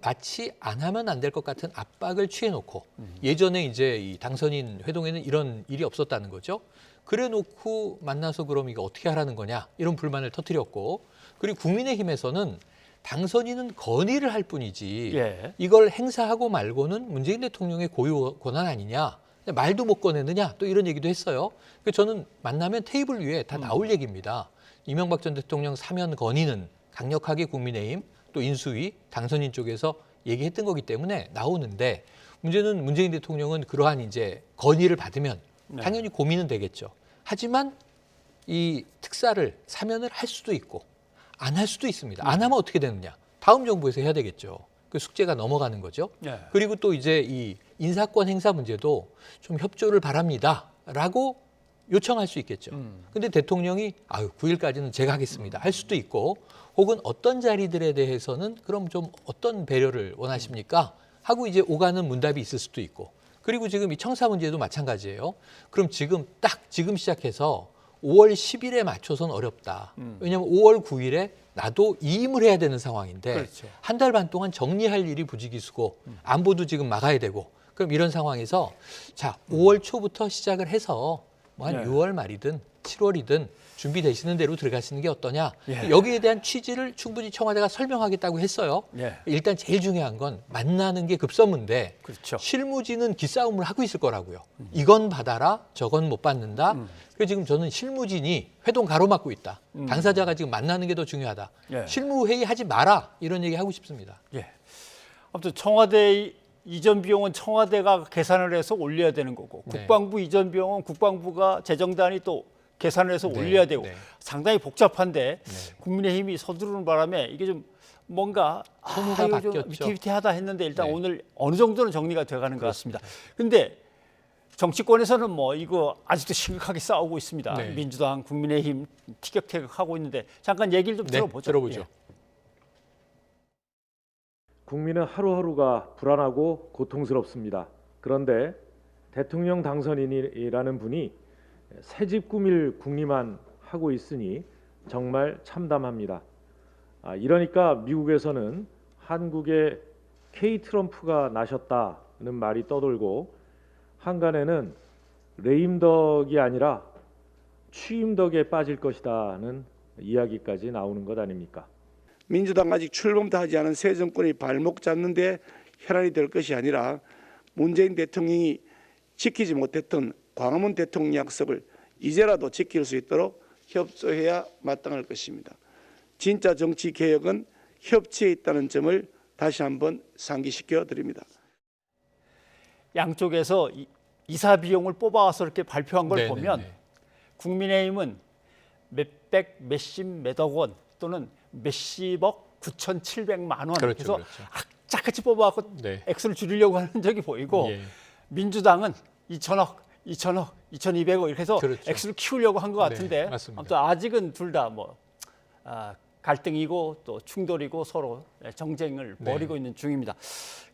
마치 안 하면 안 될 것 같은 압박을 취해놓고 예전에 이제 이 당선인 회동에는 이런 일이 없었다는 거죠. 그래놓고 만나서 그럼 이거 어떻게 하라는 거냐 이런 불만을 터뜨렸고 그리고 국민의힘에서는 당선인은 건의를 할 뿐이지 이걸 행사하고 말고는 문재인 대통령의 고유 권한 아니냐 말도 못 꺼내느냐 또 이런 얘기도 했어요. 그래서 저는 만나면 테이블 위에 다 나올 얘기입니다. 이명박 전 대통령 사면 건의는 강력하게 국민의힘 또 인수위 당선인 쪽에서 얘기했던 거기 때문에 나오는데 문제는 문재인 대통령은 그러한 이제 건의를 받으면 당연히 고민은 되겠죠. 하지만 이 특사를 사면을 할 수도 있고 안 할 수도 있습니다. 안 하면 어떻게 되느냐? 다음 정부에서 해야 되겠죠. 그 숙제가 넘어가는 거죠. 그리고 또 이제 이 인사권 행사 문제도 좀 협조를 바랍니다라고 요청할 수 있겠죠. 근데 대통령이 9일까지는 제가 하겠습니다. 할 수도 있고 혹은 어떤 자리들에 대해서는 그럼 좀 어떤 배려를 원하십니까? 하고 이제 오가는 문답이 있을 수도 있고 그리고 지금 이 청사 문제도 마찬가지예요. 그럼 지금 시작해서 5월 10일에 맞춰서는 어렵다. 왜냐하면 5월 9일에 나도 이임을 해야 되는 상황인데 한 달 반 동안 정리할 일이 부지기수고 안보도 지금 막아야 되고 그럼 이런 상황에서 자 5월 초부터 시작을 해서 뭐 한 6월 말이든 7월이든 준비되시는 대로 들어가시는 게 어떠냐. 예. 여기에 대한 취지를 충분히 청와대가 설명하겠다고 했어요. 예. 일단 제일 중요한 건 만나는 게 급선무인데 그렇죠. 실무진은 기싸움을 하고 있을 거라고요. 이건 받아라, 저건 못 받는다. 그래서 지금 저는 실무진이 회동 가로막고 있다. 당사자가 지금 만나는 게 더 중요하다. 예. 실무회의 하지 마라. 이런 얘기 하고 싶습니다. 예. 아무튼 청와대 이전 비용은 청와대가 계산을 해서 올려야 되는 거고 네. 국방부 이전 비용은 국방부가 재정단이 또 계산을 해서 네, 올려야 되고 네. 상당히 복잡한데 국민의힘이 서두르는 바람에 이게 좀 뭔가 선호가 이거 좀 바뀌었죠. 위태위태하다 했는데 일단 네. 오늘 어느 정도는 정리가 돼가는 것 같습니다. 근데 정치권에서는 뭐 이거 아직도 심각하게 싸우고 있습니다. 네. 민주당, 국민의힘 티격태격하고 있는데 잠깐 얘기를 좀 네, 들어보죠. 들어보죠. 예. 국민은 하루하루가 불안하고 고통스럽습니다. 그런데 대통령 당선인이라는 분이 새집 꾸밀 궁리만 하고 있으니 정말 참담합니다. 이러니까 미국에서는 한국에 K 트럼프가 나셨다는 말이 떠돌고 한간에는 레임덕이 아니라 취임덕에 빠질 것이다는 이야기까지 나오는 것 아닙니까? 민주당 아직 출범도 하지 않은 새 정권이 발목 잡는데 혈안이 될 것이 아니라 문재인 대통령이 지키지 못했던 광화문 대통령 약속을 이제라도 지킬 수 있도록 협조해야 마땅할 것입니다. 진짜 정치 개혁은 협치에 있다는 점을 다시 한번 상기시켜 드립니다. 양쪽에서 이사 비용을 뽑아와서 이렇게 발표한 걸 네, 보면 네, 네. 국민의힘은 몇백, 몇십, 몇억 원 또는 몇십억 9,700만 원 그렇죠, 그래서 그렇죠. 악착같이 뽑아갖고 네. 액수를 줄이려고 하는 적이 보이고 예. 민주당은 2천억, 2,200억 이렇게 해서 그렇죠. 액수를 키우려고 한 것 네, 같은데 맞습니다. 아무튼 아직은 둘 다 뭐 갈등이고 또 충돌이고 서로 정쟁을 네. 벌이고 있는 중입니다.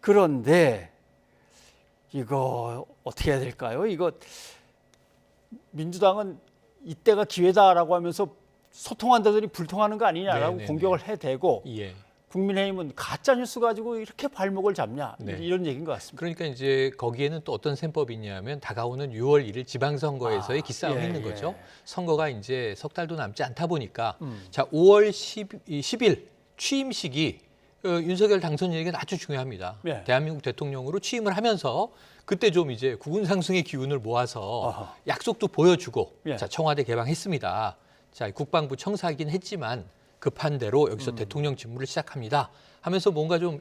그런데 이거 어떻게 해야 될까요? 이거 민주당은 이때가 기회다라고 하면서 소통한다더니 불통하는 거 아니냐라고 네, 네, 공격을 해대고 예. 국민의힘은 가짜 뉴스 가지고 이렇게 발목을 잡냐 네. 이런 얘기인 것 같습니다. 그러니까 이제 거기에는 또 어떤 셈법이 있냐면 다가오는 6월 1일 지방선거에서의 기싸움이 예, 있는 예. 거죠. 선거가 이제 석 달도 남지 않다 보니까 자 5월 10일 취임식이 윤석열 당선인에게 아주 중요합니다. 예. 대한민국 대통령으로 취임을 하면서 그때 좀 이제 구군상승의 기운을 모아서 아하. 약속도 보여주고 예. 자 청와대 개방했습니다. 자 국방부 청사하긴 했지만 급한 대로 여기서 대통령 직무를 시작합니다 하면서 뭔가 좀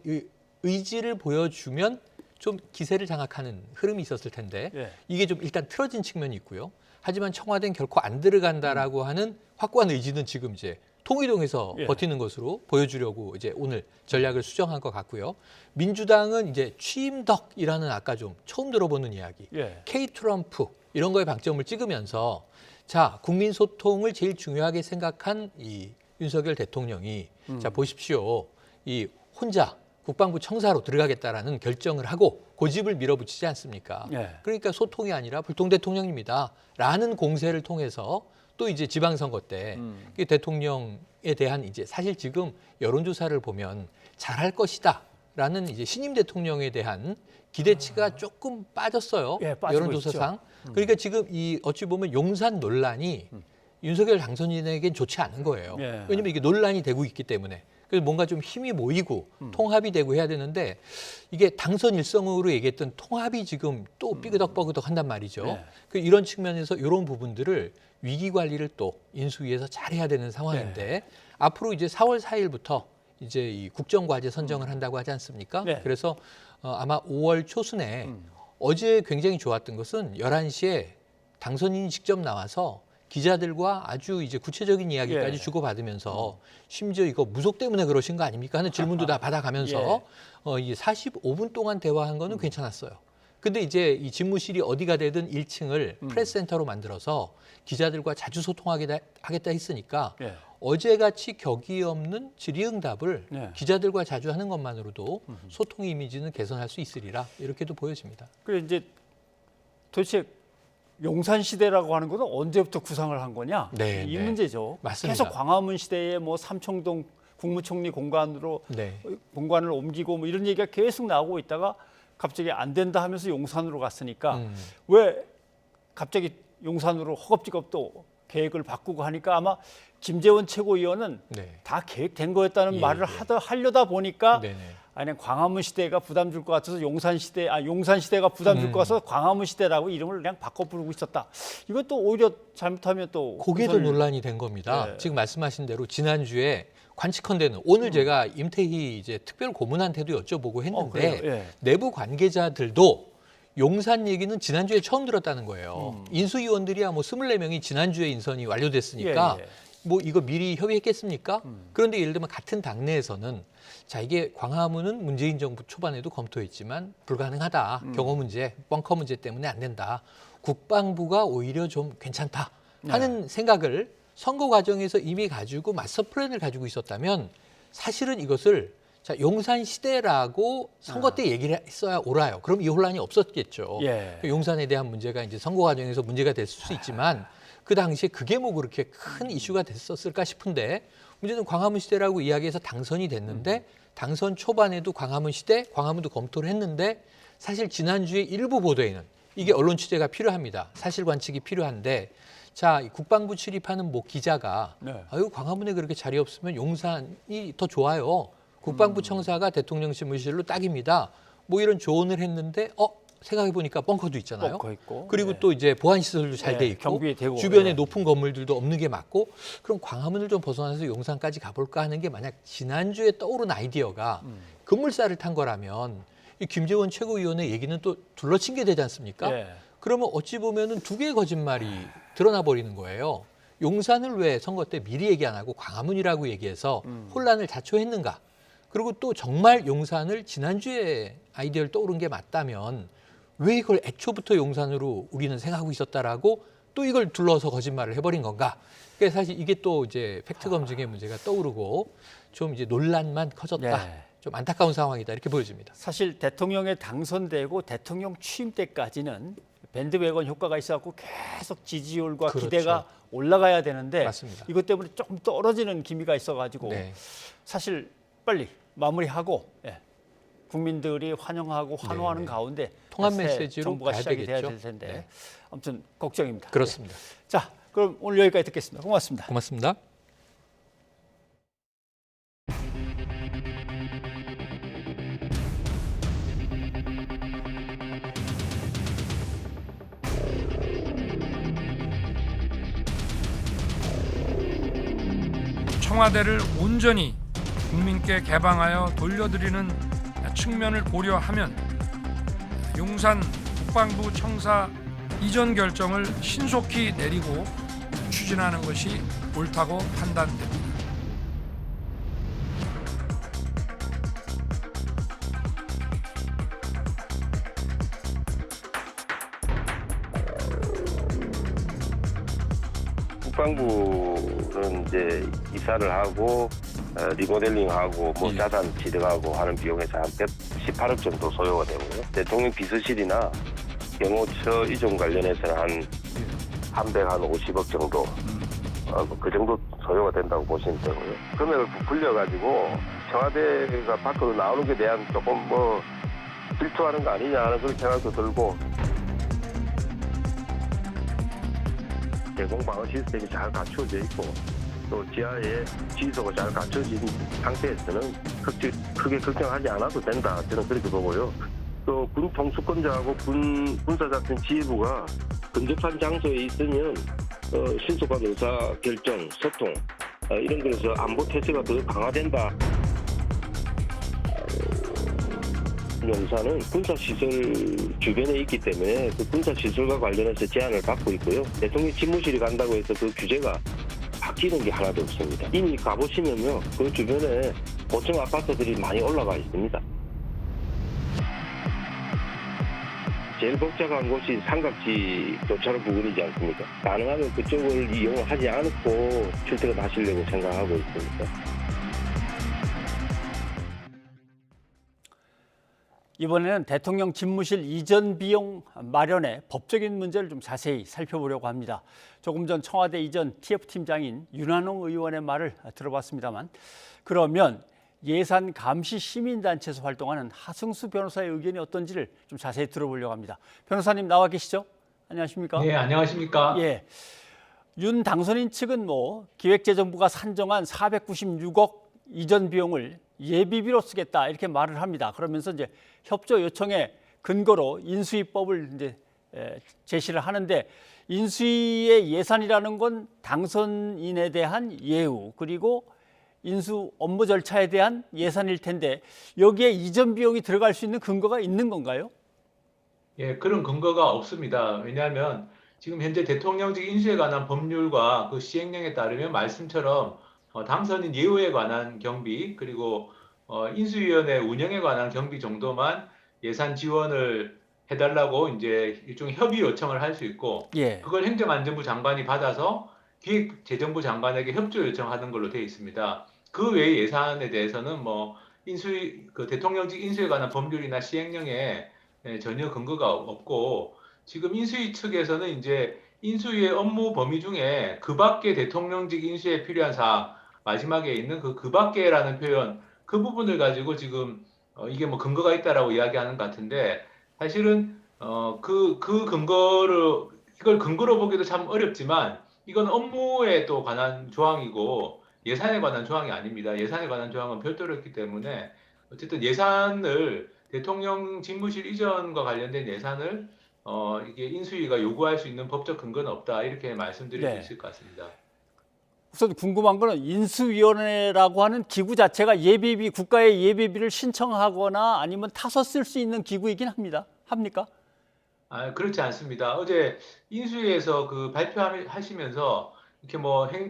의지를 보여주면 좀 기세를 장악하는 흐름이 있었을 텐데 예. 이게 좀 일단 틀어진 측면이 있고요. 하지만 청와대는 결코 안 들어간다라고 하는 확고한 의지는 지금 이제 통일동에서 예. 버티는 것으로 보여주려고 이제 오늘 전략을 수정한 것 같고요. 민주당은 이제 취임덕이라는 아까 좀 처음 들어보는 이야기, 예. K 트럼프 이런 거에 방점을 찍으면서 자 국민 소통을 제일 중요하게 생각한 이 윤석열 대통령이 자 보십시오. 이 혼자 국방부 청사로 들어가겠다라는 결정을 하고 고집을 밀어붙이지 않습니까? 예. 그러니까 소통이 아니라 불통 대통령입니다라는 공세를 통해서 또 이제 지방선거 때 이 대통령에 대한 이제 사실 지금 여론조사를 보면 잘할 것이다라는 이제 신임 대통령에 대한 기대치가 조금 빠졌어요. 예, 빠지고 여론조사상. 그러니까 지금 이 어찌 보면 용산 논란이 윤석열 당선인에겐 좋지 않은 거예요. 예. 왜냐면 이게 논란이 되고 있기 때문에. 그래서 뭔가 좀 힘이 모이고 통합이 되고 해야 되는데 이게 당선 일성으로 얘기했던 통합이 지금 또 삐그덕버그덕 한단 말이죠. 네. 그 이런 측면에서 이런 부분들을 위기 관리를 또 인수위에서 잘해야 되는 상황인데 네. 앞으로 이제 4월 4일부터 이제 이 국정과제 선정을 한다고 하지 않습니까? 네. 그래서 아마 5월 초순에 어제 굉장히 좋았던 것은 11시에 당선인이 직접 나와서 기자들과 아주 이제 구체적인 이야기까지 예. 주고받으면서 심지어 이거 무속 때문에 그러신 거 아닙니까 하는 질문도 다 받아가면서 이 45분 동안 대화한 거는 괜찮았어요. 근데 이제 이 집무실이 어디가 되든 1층을 프레스센터로 만들어서 기자들과 자주 소통하겠다 했으니까 예. 어제같이 격이 없는 질의응답을 네. 기자들과 자주 하는 것만으로도 소통 이미지는 개선할 수 있으리라 이렇게도 보여집니다. 그래 이제 도대체 용산 시대라고 하는 것은 언제부터 구상을 한 거냐? 네, 이 네. 문제죠. 맞습니다. 계속 광화문 시대에 뭐 삼청동 국무총리 공간으로 네. 공간을 옮기고 뭐 이런 얘기가 계속 나오고 있다가 갑자기 안 된다 하면서 용산으로 갔으니까 왜 갑자기 용산으로 허겁지겁 또 계획을 바꾸고 하니까 아마 김재원 최고위원은 다 계획된 거였다는 말을 하려다 보니까 아니 광화문 시대가 부담 줄 것 같아서 용산 시대가 부담 줄 것 같아서 광화문 시대라고 이름을 그냥 바꿔 부르고 있었다. 이것도 오히려 잘못하면 또 그게 더 논란이 된 겁니다. 지금 말씀하신 대로 지난주에 관측헌대는 오늘 제가 임태희 이제 특별 고문한테도 여쭤보고 했는데 내부 관계자들도 용산 얘기는 지난주에 처음 들었다는 거예요. 인수위원들이야 뭐 24명이 지난주에 인선이 완료됐으니까 뭐 이거 미리 협의했겠습니까? 그런데 예를 들면 같은 당내에서는 자 이게 광화문은 문재인 정부 초반에도 검토했지만 불가능하다. 경호 문제, 벙커 문제 때문에 안 된다. 국방부가 오히려 좀 괜찮다 하는 생각을 선거 과정에서 이미 가지고 마스터 플랜을 가지고 있었다면 사실은 이것을 자 용산 시대라고 선거 때 얘기를 했어야 옳아요. 그럼 이 혼란이 없었겠죠. 용산에 대한 문제가 이제 선거 과정에서 문제가 됐을 수 있지만 그 당시에 그게 뭐 그렇게 큰 이슈가 됐었을까 싶은데 문제는 광화문 시대라고 이야기해서 당선이 됐는데 당선 초반에도 광화문 시대, 광화문도 검토를 했는데 사실 지난주에 일부 보도에는 이게 언론 취재가 필요합니다. 사실 관측이 필요한데 자 국방부 출입하는 뭐 기자가 아유 광화문에 그렇게 자리 없으면 용산이 더 좋아요. 국방부 청사가 대통령 집무실로 딱입니다. 뭐 이런 조언을 했는데 생각해보니까 벙커도 있잖아요. 벙커 있고, 그리고 또 이제 보안시설도 잘 돼 있고 경비되고, 주변에 높은 건물들도 없는 게 맞고 그럼 광화문을 좀 벗어나서 용산까지 가볼까 하는 게 만약 지난주에 떠오른 아이디어가 급물살을 탄 거라면 이 김재원 최고위원의 얘기는 또 둘러친 게 되지 않습니까? 그러면 어찌 보면은 두 개의 거짓말이 드러나 버리는 거예요. 용산을 왜 선거 때 미리 얘기 안 하고 광화문이라고 얘기해서 혼란을 자초했는가? 그리고 또 정말 용산을 지난주에 아이디어를 떠오른 게 맞다면 왜 이걸 애초부터 용산으로 우리는 생각하고 있었다라고 또 이걸 둘러서 거짓말을 해버린 건가? 그러니까 사실 이게 또 이제 팩트 검증의 문제가 떠오르고 좀 이제 논란만 커졌다. 좀 안타까운 상황이다 이렇게 보여집니다. 사실 대통령에 당선되고 대통령 취임 때까지는 밴드웨건 효과가 있어갖고 계속 지지율과 기대가 올라가야 되는데 맞습니다. 이것 때문에 조금 떨어지는 기미가 있어가지고 사실 빨리 마무리하고 국민들이 환영하고 환호하는 가운데 통합 메시지로 정부가 가야 시작이 되겠죠. 돼야 될 텐데 아무튼 걱정입니다. 그렇습니다. 자, 그럼 오늘 여기까지 듣겠습니다. 고맙습니다. 고맙습니다. 청와대를 온전히 국민께 개방하여 돌려드리는 측면을 고려하면 용산 국방부 청사 이전 결정을 신속히 내리고 추진하는 것이 옳다고 판단됩니다. 국방부는 이제 이사를 하고 리모델링하고 뭐 자산 취득하고 하는 비용에서 한 118억 정도 소요가 되고요. 대통령 비서실이나 경호처 이전 관련해서는 한 150억 정도 그 정도 소요가 된다고 보시면 되고요. 금액을 부풀려 가지고 청와대가 밖으로 나오는 게 대한 조금 뭐 질투하는 거 아니냐 하는 그런 생각도 들고. 대공방어 시스템이 잘 갖춰져 있고 또 지하에 지휘소가 잘 갖춰진 상태에서는 크게 걱정하지 않아도 된다. 저는 그렇게 보고요. 또 군 통수권자하고 군사작전 지휘부가 근접한 장소에 있으면 신속한 의사 결정, 소통 이런 데서 안보 태세가 더 강화된다. 용산은 군사시설 주변에 있기 때문에 그 군사시설과 관련해서 제한을 받고 있고요. 대통령 집무실이 간다고 해서 그 규제가 바뀌는 게 하나도 없습니다. 이미 가보시면요. 그 주변에 고층 아파트들이 많이 올라가 있습니다. 제일 복잡한 곳이 삼각지 교차로 부근이지 않습니까? 가능하면 그쪽을 이용하지 않고 출퇴근하시려고 생각하고 있습니다. 이번에는 대통령 집무실 이전 비용 마련의 법적인 문제를 좀 자세히 살펴보려고 합니다. 조금 전 청와대 이전 TF팀장인 윤한홍 의원의 말을 들어봤습니다만 그러면 예산 감시 시민단체에서 활동하는 하승수 변호사의 의견이 어떤지를 좀 자세히 들어보려고 합니다. 변호사님 나와 계시죠? 안녕하십니까? 네, 안녕하십니까? 예. 윤 당선인 측은 기획재정부가 산정한 496억 이전 비용을 예비비로 쓰겠다 이렇게 말을 합니다. 그러면서 이제 협조 요청의 근거로 인수위법을 이제 제시를 하는데, 인수위의 예산이라는 건 당선인에 대한 예우 그리고 인수 업무 절차에 대한 예산일 텐데, 여기에 이전 비용이 들어갈 수 있는 근거가 있는 건가요? 예, 그런 근거가 없습니다. 왜냐하면 지금 현재 대통령직 인수에 관한 법률과 그 시행령에 따르면 말씀처럼 당선인 예우에 관한 경비 그리고 인수위원회 운영에 관한 경비 정도만 예산 지원을 해달라고 이제 일종의 협의 요청을 할 수 있고, 예. 그걸 행정안전부 장관이 받아서 기획재정부 장관에게 협조 요청하는 걸로 되어 있습니다. 그 외의 예산에 대해서는 인수위 그 대통령직 인수에 관한 법률이나 시행령에 전혀 근거가 없고, 지금 인수위 측에서는 이제 인수위의 업무 범위 중에 그 밖에 대통령직 인수에 필요한 사항, 마지막에 있는 그 밖에라는 표현, 그 부분을 가지고 지금 이게 근거가 있다라고 이야기하는 것 같은데, 사실은 그 근거를, 이걸 근거로 보기도 참 어렵지만 이건 업무에 또 관한 조항이고 예산에 관한 조항이 아닙니다. 예산에 관한 조항은 별도로 있기 때문에 어쨌든 예산을 대통령 집무실 이전과 관련된 예산을 이게 인수위가 요구할 수 있는 법적 근거는 없다, 이렇게 말씀드릴 수 있을 것 같습니다. 우선 궁금한 거는 인수위원회라고 하는 기구 자체가 예비비, 국가의 예비비를 신청하거나 아니면 타서 쓸 수 있는 기구이긴 합니까? 그렇지 않습니다. 어제 인수위에서 그 발표하시면서 이렇게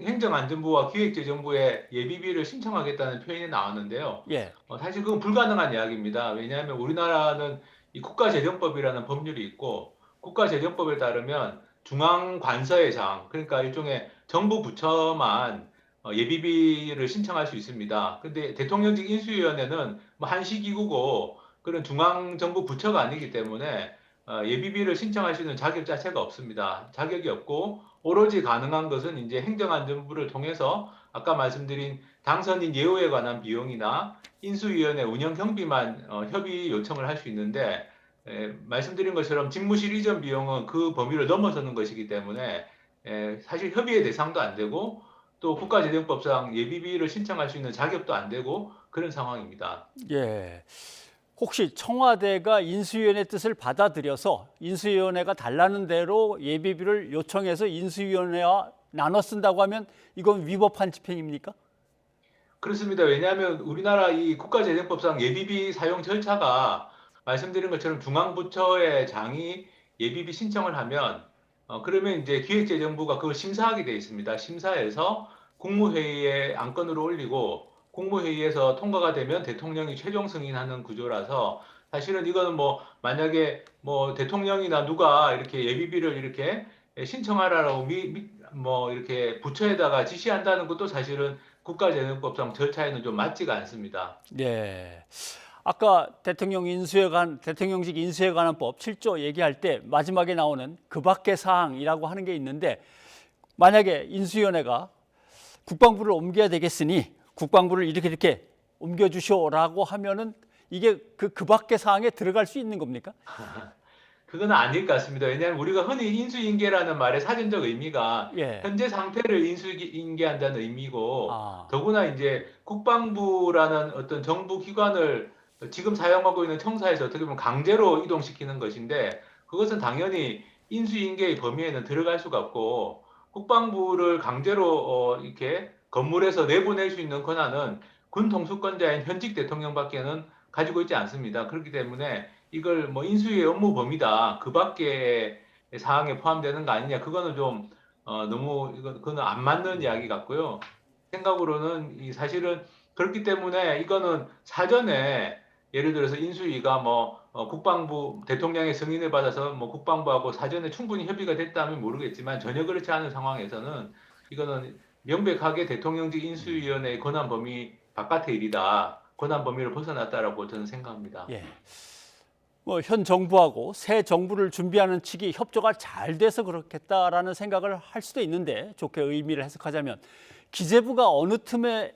행정안전부와 기획재정부에 예비비를 신청하겠다는 표현이 나왔는데요. 예. 사실 그건 불가능한 이야기입니다. 왜냐하면 우리나라는 이 국가재정법이라는 법률이 있고, 국가재정법에 따르면 중앙관서의 장, 그러니까 일종의 정부 부처만 예비비를 신청할 수 있습니다. 근데 대통령직 인수위원회는 한시기구고 그런 중앙정부 부처가 아니기 때문에 예비비를 신청할 수 있는 자격 자체가 없습니다. 자격이 없고 오로지 가능한 것은 이제 행정안전부를 통해서 아까 말씀드린 당선인 예우에 관한 비용이나 인수위원회 운영 경비만 협의 요청을 할 수 있는데, 말씀드린 것처럼 집무실 이전 비용은 그 범위를 넘어서는 것이기 때문에 사실 협의의 대상도 안 되고 또 국가재정법상 예비비를 신청할 수 있는 자격도 안 되고 그런 상황입니다. 예. 혹시 청와대가 인수위원회 뜻을 받아들여서 인수위원회가 달라는 대로 예비비를 요청해서 인수위원회와 나눠 쓴다고 하면 이건 위법한 집행입니까? 그렇습니다. 왜냐하면 우리나라 이 국가재정법상 예비비 사용 절차가 말씀드린 것처럼 중앙부처의 장이 예비비 신청을 하면 그러면 이제 기획재정부가 그걸 심사하게 돼 있습니다. 심사해서 국무회의에 안건으로 올리고 국무회의에서 통과가 되면 대통령이 최종 승인하는 구조라서, 사실은 이거는 만약에 대통령이나 누가 이렇게 예비비를 이렇게 신청하라고 이렇게 부처에다가 지시한다는 것도 사실은 국가재정법상 절차에는 좀 맞지가 않습니다. 네. 아까 대통령직 인수에 관한 법 7조 얘기할 때 마지막에 나오는 그 밖의 사항이라고 하는 게 있는데, 만약에 인수위원회가 국방부를 옮겨야 되겠으니 국방부를 이렇게 옮겨주시오라고 하면은 이게 그 밖의 사항에 들어갈 수 있는 겁니까? 그건 아닐 것 같습니다. 왜냐하면 우리가 흔히 인수인계라는 말의 사전적 의미가 현재 상태를 인수인계한다는 의미고, 더구나 이제 국방부라는 어떤 정부 기관을 지금 사용하고 있는 청사에서 어떻게 보면 강제로 이동시키는 것인데, 그것은 당연히 인수인계의 범위에는 들어갈 수가 없고, 국방부를 강제로 이렇게 건물에서 내보낼 수 있는 권한은 군 통수권자인 현직 대통령밖에는 가지고 있지 않습니다. 그렇기 때문에 이걸 인수위의 업무 범위다, 그 밖의 사항에 포함되는 거 아니냐, 그거는 좀 너무 그거는 안 맞는 이야기 같고요. 생각으로는 사실은 그렇기 때문에 이거는 사전에 예를 들어서 인수위가 국방부 대통령의 승인을 받아서 국방부하고 사전에 충분히 협의가 됐다면 모르겠지만, 전혀 그렇지 않은 상황에서는 이거는 명백하게 대통령직 인수위원회의 권한 범위 바깥의 일이다, 권한 범위를 벗어났다라고 저는 생각합니다. 예. 현 정부하고 새 정부를 준비하는 측이 협조가 잘 돼서 그렇겠다라는 생각을 할 수도 있는데, 좋게 의미를 해석하자면 기재부가 어느 틈에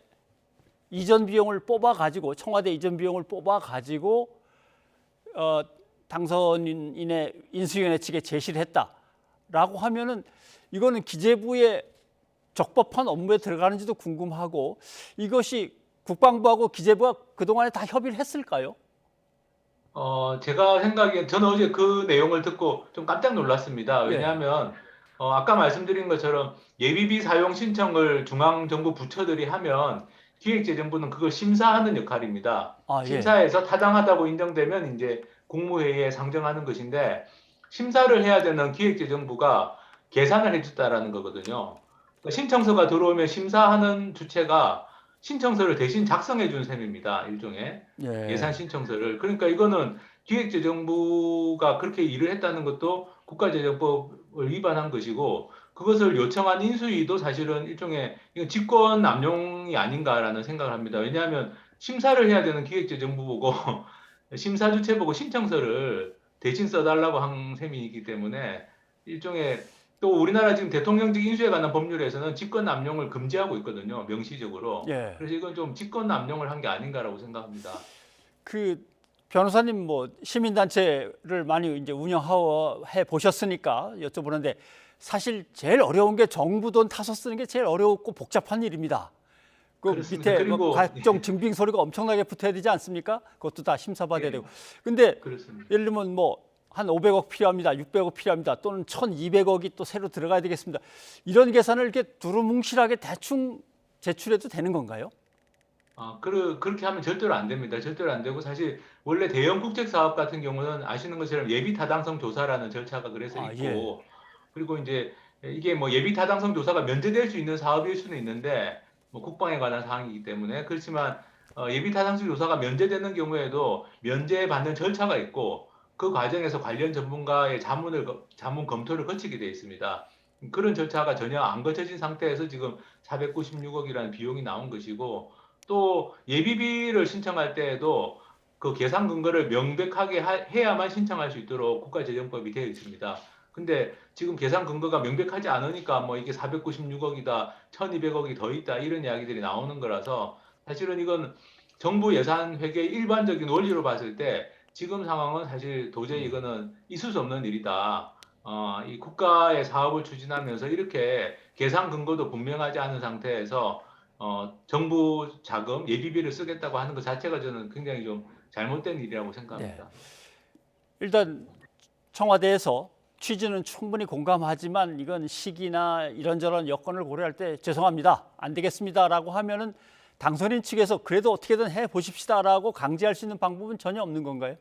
이전 비용을 뽑아가지고, 청와대 이전 비용을 뽑아가지고 당선인의 인수위원회 측에 제시를 했다. 라고 하면은 이거는 기재부의 적법한 업무에 들어가는지도 궁금하고, 이것이 국방부하고 기재부가 그동안에 다 협의를 했을까요? 제가 생각에 저는 어제 그 내용을 듣고 좀 깜짝 놀랐습니다. 왜냐하면 아까 말씀드린 것처럼 예비비 사용 신청을 중앙정부 부처들이 하면 기획재정부는 그걸 심사하는 역할입니다. 심사해서 타당하다고 인정되면 이제 국무회의에 상정하는 것인데, 심사를 해야 되는 기획재정부가 계산을 해줬다라는 거거든요. 그러니까 신청서가 들어오면 심사하는 주체가 신청서를 대신 작성해 준 셈입니다. 일종의 예산 신청서를. 그러니까 이거는 기획재정부가 그렇게 일을 했다는 것도 국가재정법을 위반한 것이고, 그것을 요청한 인수위도 사실은 일종의 이건 직권 남용이 아닌가라는 생각을 합니다. 왜냐하면 심사를 해야 되는 기획재정부 보고 심사 주체 보고 신청서를 대신 써달라고 한 셈이기 때문에, 일종의 또 우리나라 지금 대통령직 인수에 관한 법률에서는 직권 남용을 금지하고 있거든요, 명시적으로. 그래서 이건 좀 직권 남용을 한 게 아닌가라고 생각합니다. 그 변호사님 뭐 시민단체를 많이 이제 운영해 보셨으니까 여쭤보는데, 사실 제일 어려운 게 정부 돈 타서 쓰는 게 제일 어렵고 복잡한 일입니다. 그 그렇습니다. 밑에 그리고 각종 증빙 서류가 엄청나게 붙어야 되지 않습니까? 그것도 다 심사받아야 되고. 근데 예를 들면 뭐 한 500억 필요합니다, 600억 필요합니다, 또는 1,200억이 또 새로 들어가야 되겠습니다. 이런 계산을 이렇게 두루뭉실하게 대충 제출해도 되는 건가요? 그렇게 하면 절대로 안 됩니다. 절대로 안 되고, 사실 원래 대형 국책 사업 같은 경우는 아시는 것처럼 예비 타당성 조사라는 절차가 그래서 있고, 그리고 이제 이게 뭐 예비 타당성 조사가 면제될 수 있는 사업일 수는 있는데, 뭐 국방에 관한 사항이기 때문에 그렇지만 예비 타당성 조사가 면제되는 경우에도 면제받는 절차가 있고, 그 과정에서 관련 전문가의 자문 검토를 거치게 되어 있습니다. 그런 절차가 전혀 안 거쳐진 상태에서 지금 496억이라는 비용이 나온 것이고, 또 예비비를 신청할 때에도 그 계산 근거를 명백하게 해야만 신청할 수 있도록 국가재정법이 되어 있습니다. 근데 지금 계산 근거가 명백하지 않으니까 뭐 이게 496억이다, 1,200억이 더 있다, 이런 이야기들이 나오는 거라서, 사실은 이건 정부 예산 회계의 일반적인 원리로 봤을 때 지금 상황은 사실 도저히 이거는 있을 수 없는 일이다. 이 국가의 사업을 추진하면서 이렇게 계산 근거도 분명하지 않은 상태에서 정부 자금 예비비를 쓰겠다고 하는 것 자체가 저는 굉장히 좀 잘못된 일이라고 생각합니다. 일단 청와대에서 취지는 충분히 공감하지만 이건 시기나 이런저런 여건을 고려할 때 죄송합니다, 안 되겠습니다라고 하면은 당선인 측에서 그래도 어떻게든 해 보십시다라고 강제할 수 있는 방법은 전혀 없는 건가요?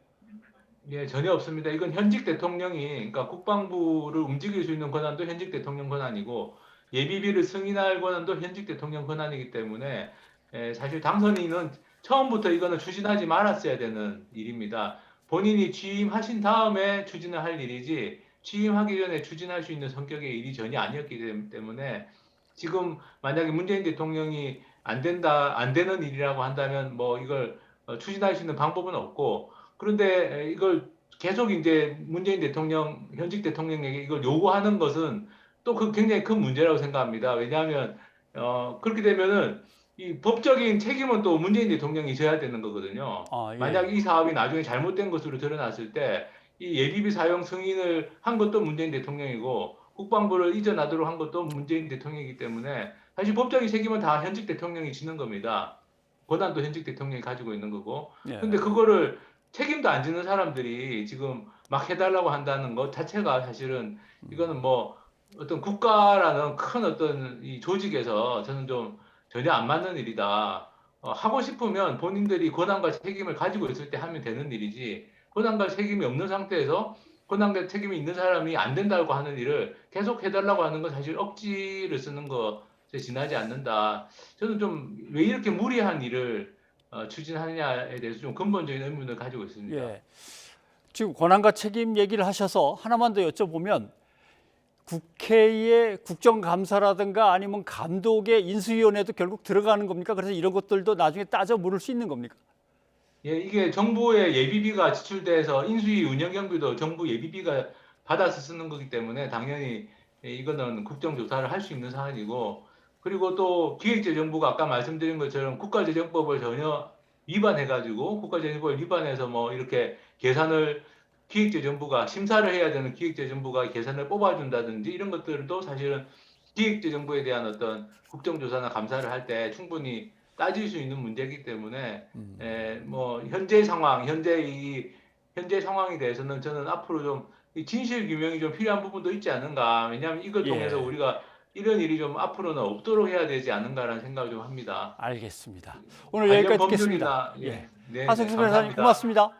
전혀 없습니다. 이건 현직 대통령이, 그러니까 국방부를 움직일 수 있는 권한도 현직 대통령 권한이고, 예비비를 승인할 권한도 현직 대통령 권한이기 때문에 사실 당선인은 처음부터 이거는 추진하지 말았어야 되는 일입니다. 본인이 취임하신 다음에 추진을 할 일이지, 취임하기 전에 추진할 수 있는 성격의 일이 전혀 아니었기 때문에, 지금 만약에 문재인 대통령이 안 되는 일이라고 한다면 뭐 이걸 추진할 수 있는 방법은 없고, 그런데 이걸 계속 이제 문재인 대통령, 현직 대통령에게 이걸 요구하는 것은 또 그 굉장히 큰 문제라고 생각합니다. 왜냐하면 그렇게 되면은 이 법적인 책임은 또 문재인 대통령이 져야 되는 거거든요. 만약 이 사업이 나중에 잘못된 것으로 드러났을 때 이 예비비 사용 승인을 한 것도 문재인 대통령이고, 국방부를 이전하도록 한 것도 문재인 대통령이기 때문에 사실 법적인 책임은 다 현직 대통령이 지는 겁니다. 권한도 현직 대통령이 가지고 있는 거고. 근데 그거를 책임도 안 지는 사람들이 지금 막 해달라고 한다는 것 자체가 사실은 이거는 뭐 어떤 국가라는 큰 어떤 이 조직에서 저는 좀 전혀 안 맞는 일이다. 하고 싶으면 본인들이 권한과 책임을 가지고 있을 때 하면 되는 일이지, 권한과 책임이 없는 상태에서 권한과 책임이 있는 사람이 안 된다고 하는 일을 계속 해달라고 하는 건 사실 억지를 쓰는 것에 지나지 않는다. 저는 좀 왜 이렇게 무리한 일을 추진하느냐에 대해서 좀 근본적인 의문을 가지고 있습니다. 지금 권한과 책임 얘기를 하셔서 하나만 더 여쭤보면, 국회의 국정감사라든가 아니면 감독의 인수위원회도 결국 들어가는 겁니까? 그래서 이런 것들도 나중에 따져 물을 수 있는 겁니까? 이게 정부의 예비비가 지출돼서 인수위 운영 경비도 정부 예비비가 받아서 쓰는 거기 때문에 당연히 이거는 국정조사를 할 수 있는 사안이고, 그리고 또 기획재정부가 아까 말씀드린 것처럼 국가재정법을 전혀 위반해가지고, 국가재정법을 위반해서 뭐 이렇게 계산을 기획재정부가 심사를 해야 되는 기획재정부가 예산을 뽑아준다든지 이런 것들도 사실은 기획재정부에 대한 어떤 국정조사나 감사를 할 때 충분히 따질 수 있는 문제이기 때문에 뭐 현재 상황에 대해서는 저는 앞으로 좀 진실 규명이 좀 필요한 부분도 있지 않은가. 왜냐하면 이걸 통해서 우리가 이런 일이 좀 앞으로는 없도록 해야 되지 않는가라는 생각을 좀 합니다. 알겠습니다. 오늘 여기까지 듣겠습니다. 하성수 변호사님 고맙습니다.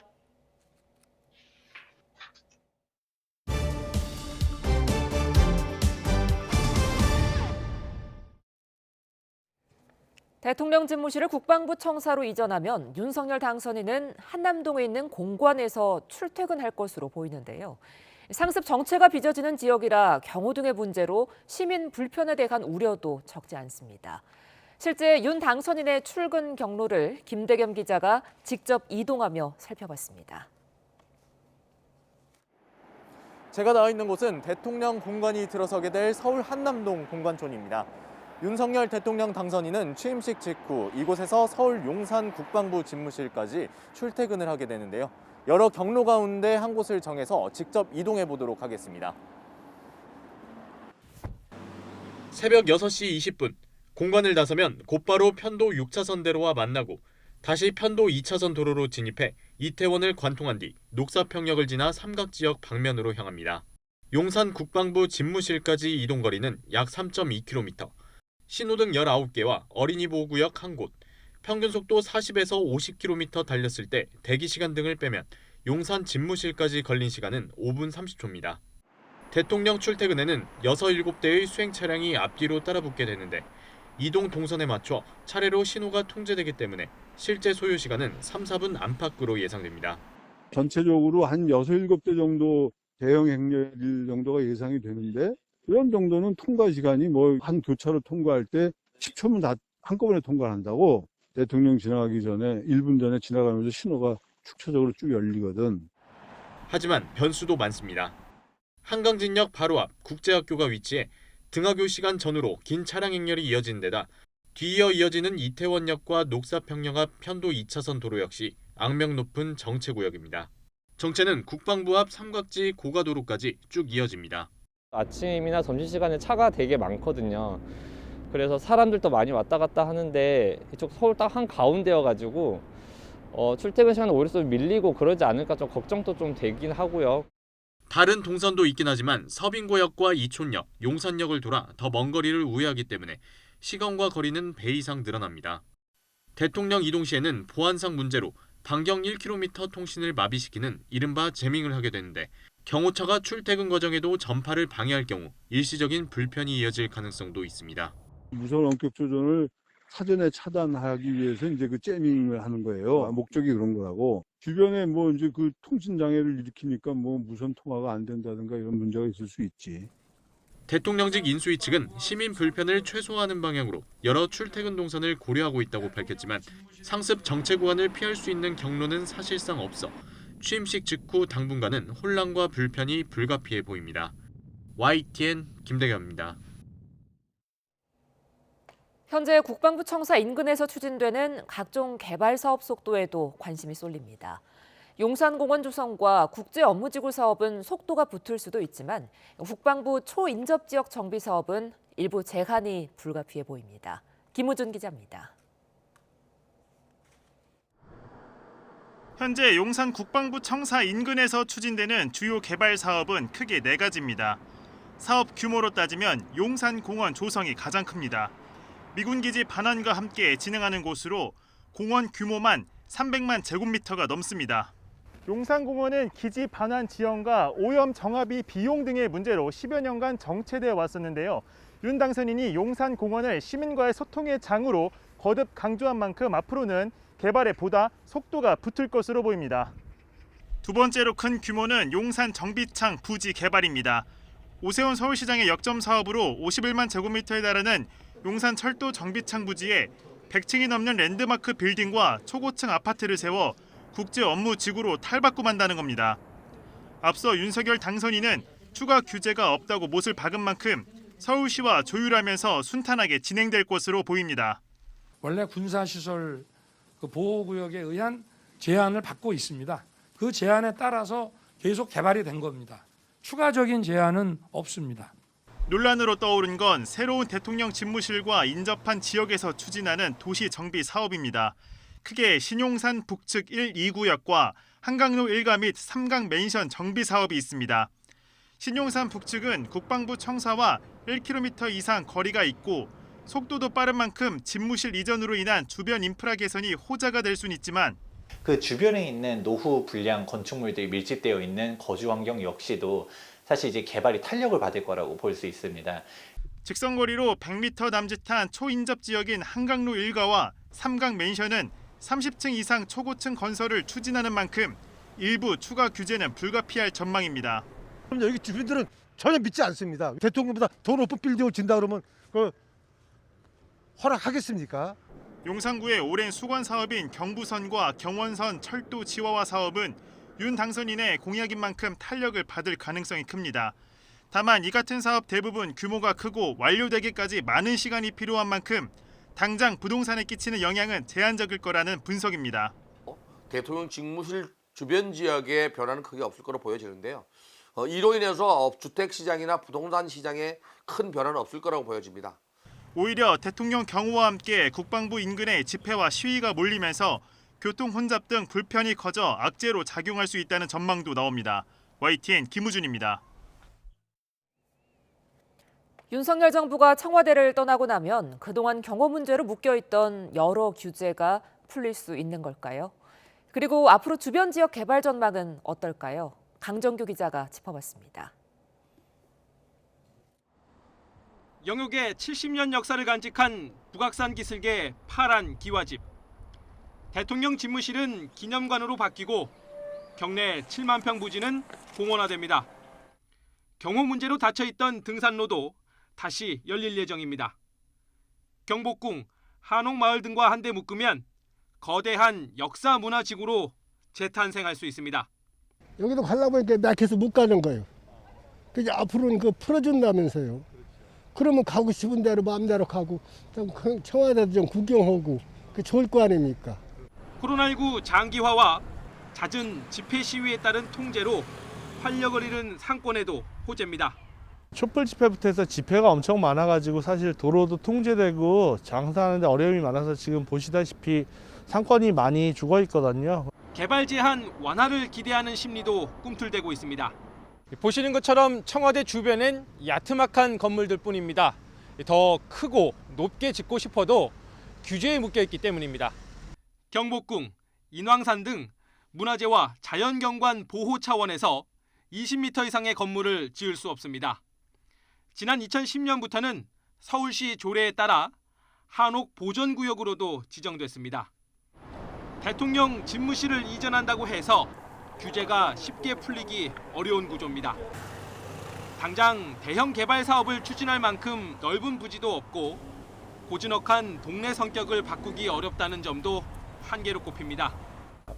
대통령 집무실을 국방부 청사로 이전하면 윤석열 당선인은 한남동에 있는 공관에서 출퇴근할 것으로 보이는데요. 상습 정체가 빚어지는 지역이라 경호 등의 문제로 시민 불편에 대한 우려도 적지 않습니다. 실제 윤 당선인의 출근 경로를 김대겸 기자가 직접 이동하며 살펴봤습니다. 제가 나와 있는 곳은 대통령 공관이 들어서게 될 서울 한남동 공관촌입니다. 윤석열 대통령 당선인은 취임식 직후 이곳에서 서울 용산 국방부 집무실까지 출퇴근을 하게 되는데요. 여러 경로 가운데 한 곳을 정해서 직접 이동해 보도록 하겠습니다. 새벽 6시 20분, 공관을 나서면 곧바로 편도 6차선대로와 만나고 다시 편도 2차선 도로로 진입해 이태원을 관통한 뒤 녹사평역을 지나 삼각지역 방면으로 향합니다. 용산 국방부 집무실까지 이동거리는 약 3.2km. 신호등 19개와 어린이 보호구역 1곳, 평균 속도 40에서 50km 달렸을 때 대기시간 등을 빼면 용산 집무실까지 걸린 시간은 5분 30초입니다. 대통령 출퇴근에는 6, 7대의 수행 차량이 앞뒤로 따라붙게 되는데 이동 동선에 맞춰 차례로 신호가 통제되기 때문에 실제 소요 시간은 3, 4분 안팎으로 예상됩니다. 전체적으로 한 6, 7대 정도 대형 행렬 정도가 예상이 되는데 이런 정도는 통과 시간이 뭐 한 교차로 통과할 때 10초면 다 한꺼번에 통과한다고. 대통령 지나가기 전에 1분 전에 지나가면서 신호가 축차적으로 쭉 열리거든. 하지만 변수도 많습니다. 한강진역 바로 앞 국제학교가 위치해 등하교 시간 전후로 긴 차량 행렬이 이어진 데다 뒤이어 이어지는 이태원역과 녹사평역 앞 편도 2차선 도로 역시 악명 높은 정체구역입니다. 정체는 국방부 앞 삼각지 고가도로까지 쭉 이어집니다. 아침이나 점심시간에 차가 되게 많거든요. 그래서 사람들도 많이 왔다 갔다 하는데 이쪽 서울 딱 한가운데여가지고 출퇴근 시간에 오히려 좀 밀리고 그러지 않을까 좀 걱정도 좀 되긴 하고요. 다른 동선도 있긴 하지만 서빙고역과 이촌역, 용산역을 돌아 더 먼 거리를 우회하기 때문에 시간과 거리는 배 이상 늘어납니다. 대통령 이동 시에는 보안상 문제로 반경 1km 통신을 마비시키는 이른바 재밍을 하게 되는데 경호처가 출퇴근 과정에도 전파를 방해할 경우 일시적인 불편이 이어질 가능성도 있습니다. 무선 원격 조전을 사전에 차단하기 위해서 이제 그 재밍을 하는 거예요. 목적이 그런 거라고. 주변에 뭐 이제 그 통신 장애를 일으키니까 뭐 무선 통화가 안 된다든가 이런 문제가 있을 수 있지. 대통령직 인수위 측은 시민 불편을 최소화하는 방향으로 여러 출퇴근 동선을 고려하고 있다고 밝혔지만 상습 정체 구간을 피할 수 있는 경로는 사실상 없어 취임식 직후 당분간은 혼란과 불편이 불가피해 보입니다. YTN 김대겸입니다. 현재 국방부 청사 인근에서 추진되는 각종 개발 사업 속도에도 관심이 쏠립니다. 용산공원 조성과 국제업무지구 사업은 속도가 붙을 수도 있지만 국방부 초인접지역 정비 사업은 일부 제한이 불가피해 보입니다. 김우준 기자입니다. 현재 용산 국방부 청사 인근에서 추진되는 주요 개발 사업은 크게 4가지입니다. 사업 규모로 따지면 용산공원 조성이 가장 큽니다. 미군기지 반환과 함께 진행하는 곳으로 공원 규모만 300만 제곱미터가 넘습니다. 용산공원은 기지 반환 지연과 오염 정화비 비용 등의 문제로 10여 년간 정체되어 왔었는데요. 윤 당선인이 용산공원을 시민과의 소통의 장으로 거듭 강조한 만큼 앞으로는 개발에 보다 속도가 붙을 것으로 보입니다. 두 번째로 큰 규모는 용산 정비창 부지 개발입니다. 오세훈 서울시장의 역점 사업으로 51만 제곱미터에 달하는 용산 철도 정비창 부지에 100층이 넘는 랜드마크 빌딩과 초고층 아파트를 세워 국제 업무 지구로 탈바꿈한다는 겁니다. 앞서 윤석열 당선인은 추가 규제가 없다고 못을 박은 만큼 서울시와 조율하면서 순탄하게 진행될 것으로 보입니다. 원래 군사시설 보호구역에 의한 제한을 받고 있습니다. 그 제한에 따라서 계속 개발이 된 겁니다. 추가적인 제한은 없습니다. 논란으로 떠오른 건 새로운 대통령 집무실과 인접한 지역에서 추진하는 도시 정비 사업입니다. 크게 신용산 북측 1, 2구역과 한강로 1가 및 3강 맨션 정비 사업이 있습니다. 신용산 북측은 국방부 청사와 1km 이상 거리가 있고 속도도 빠른 만큼 집무실 이전으로 인한 주변 인프라 개선이 호재가 될 수는 있지만 그 주변에 있는 노후 불량 건축물들이 밀집되어 있는 거주 환경 역시도 사실 이제 개발이 탄력을 받을 거라고 볼 수 있습니다. 직선거리로 100m 남짓한 초인접 지역인 한강로 1가와 3강 맨션은 30층 이상 초고층 건설을 추진하는 만큼 일부 추가 규제는 불가피할 전망입니다. 그럼 여기 주민들은 전혀 믿지 않습니다. 대통령보다 더 높은 빌딩을 진다 그러면 그 허락하겠습니까? 용산구의 오랜 수건 사업인 경부선과 경원선 철도 지화화 사업은 윤 당선인의 공약인 만큼 탄력을 받을 가능성이 큽니다. 다만 이 같은 사업 대부분 규모가 크고 완료되기까지 많은 시간이 필요한 만큼 당장 부동산에 끼치는 영향은 제한적일 거라는 분석입니다. 대통령 집무실 주변 지역의 변화는 크게 없을 거로 보여지는데요. 이로 인해서 주택 시장이나 부동산 시장에 큰 변화는 없을 거라고 보여집니다. 오히려 대통령 경호와 함께 국방부 인근에 집회와 시위가 몰리면서 교통 혼잡 등 불편이 커져 악재로 작용할 수 있다는 전망도 나옵니다. YTN 김우준입니다. 윤석열 정부가 청와대를 떠나고 나면 그동안 경호 문제로 묶여있던 여러 규제가 풀릴 수 있는 걸까요? 그리고 앞으로 주변 지역 개발 전망은 어떨까요? 강정규 기자가 짚어봤습니다. 영육의 70년 역사를 간직한 북악산 기슭의 파란 기와집. 대통령 집무실은 기념관으로 바뀌고 경내 7만 평 부지는 공원화됩니다. 경호 문제로 닫혀있던 등산로도 다시 열릴 예정입니다. 경복궁, 한옥마을 등과 한데 묶으면 거대한 역사 문화지구로 재탄생할 수 있습니다. 여기도 가려고 보니까 막혀서 못 가는 거예요. 그게 앞으로는 그 풀어준다면서요. 그러면 가고 싶은 대로 마음대로 가고 청와대도 좀 구경하고 그 좋을 거 아닙니까? 코로나19 장기화와 잦은 집회 시위에 따른 통제로 활력을 잃은 상권에도 호재입니다. 촛불 집회부터 해서 집회가 엄청 많아가지고 사실 도로도 통제되고 장사하는데 어려움이 많아서 지금 보시다시피 상권이 많이 죽어 있거든요. 개발 제한 완화를 기대하는 심리도 꿈틀대고 있습니다. 보시는 것처럼 청와대 주변엔 야트막한 건물들 뿐입니다. 더 크고 높게 짓고 싶어도 규제에 묶여 있기 때문입니다. 경복궁, 인왕산 등 문화재와 자연경관 보호 차원에서 20m 이상의 건물을 지을 수 없습니다. 지난 2010년부터는 서울시 조례에 따라 한옥 보전구역으로도 지정됐습니다. 대통령 집무실을 이전한다고 해서 규제가 쉽게 풀리기 어려운 구조입니다. 당장 대형 개발 사업을 추진할 만큼 넓은 부지도 없고 고즈넉한 동네 성격을 바꾸기 어렵다는 점도 한계로 꼽힙니다.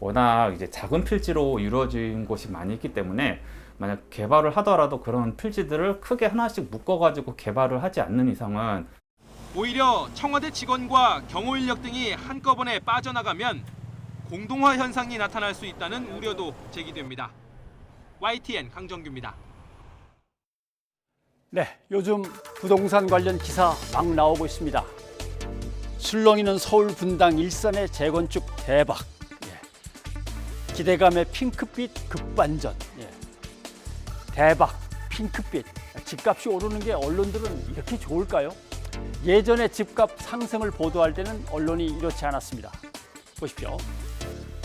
워낙 이제 작은 필지로 이루어진 곳이 많이 있기 때문에 만약 개발을 하더라도 그런 필지들을 크게 하나씩 묶어가지고 개발을 하지 않는 이상은 오히려 청와대 직원과 경호 인력 등이 한꺼번에 빠져나가면 공동화 현상이 나타날 수 있다는 우려도 제기됩니다. YTN 강정규입니다. 네, 요즘 부동산 관련 기사 막 나오고 있습니다. 술렁이는 서울 분당 일산의 재건축 대박. 예. 기대감의 핑크빛 급반전. 예. 대박, 핑크빛. 집값이 오르는 게 언론들은 이렇게 좋을까요? 예전에 집값 상승을 보도할 때는 언론이 이렇지 않았습니다. 보십시오.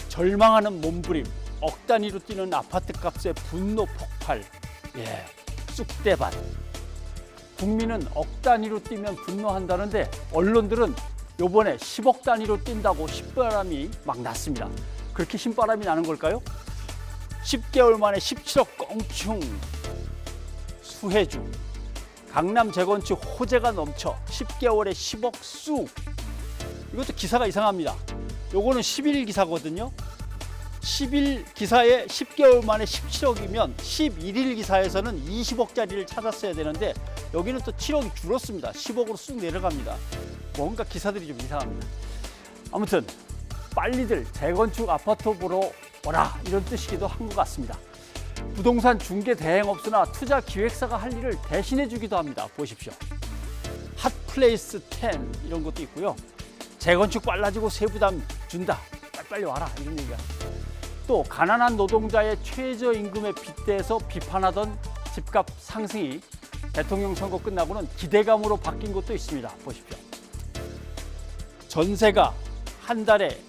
절망하는 몸부림, 억 단위로 뛰는 아파트값의 분노 폭발, 예, 쑥대밭. 국민은 억 단위로 뛰면 분노한다는데 언론들은 요번에 10억 단위로 뛴다고 신바람이 막 났습니다. 그렇게 신바람이 나는 걸까요? 10개월 만에 17억 껑충. 수혜주, 강남 재건축 호재가 넘쳐 10개월에 10억 쑥. 이것도 기사가 이상합니다. 요거는 10일 기사거든요. 10일 기사에 10개월 만에 17억이면 11일 기사에서는 20억짜리를 찾았어야 되는데 여기는 또 7억이 줄었습니다. 10억으로 쑥 내려갑니다. 뭔가 기사들이 좀 이상합니다. 아무튼 빨리들 재건축 아파트 보러 오라 이런 뜻이기도 한 것 같습니다. 부동산 중개 대행업소나 투자 기획사가 할 일을 대신해 주기도 합니다. 보십시오. 핫플레이스 10 이런 것도 있고요. 재건축 빨라지고 세부담 준다. 빨리 와라 이런 얘기가. 또 가난한 노동자의 최저임금에 빗대서 비판하던 집값 상승이 대통령 선거 끝나고는 기대감으로 바뀐 것도 있습니다. 보십시오. 전세가 한 달에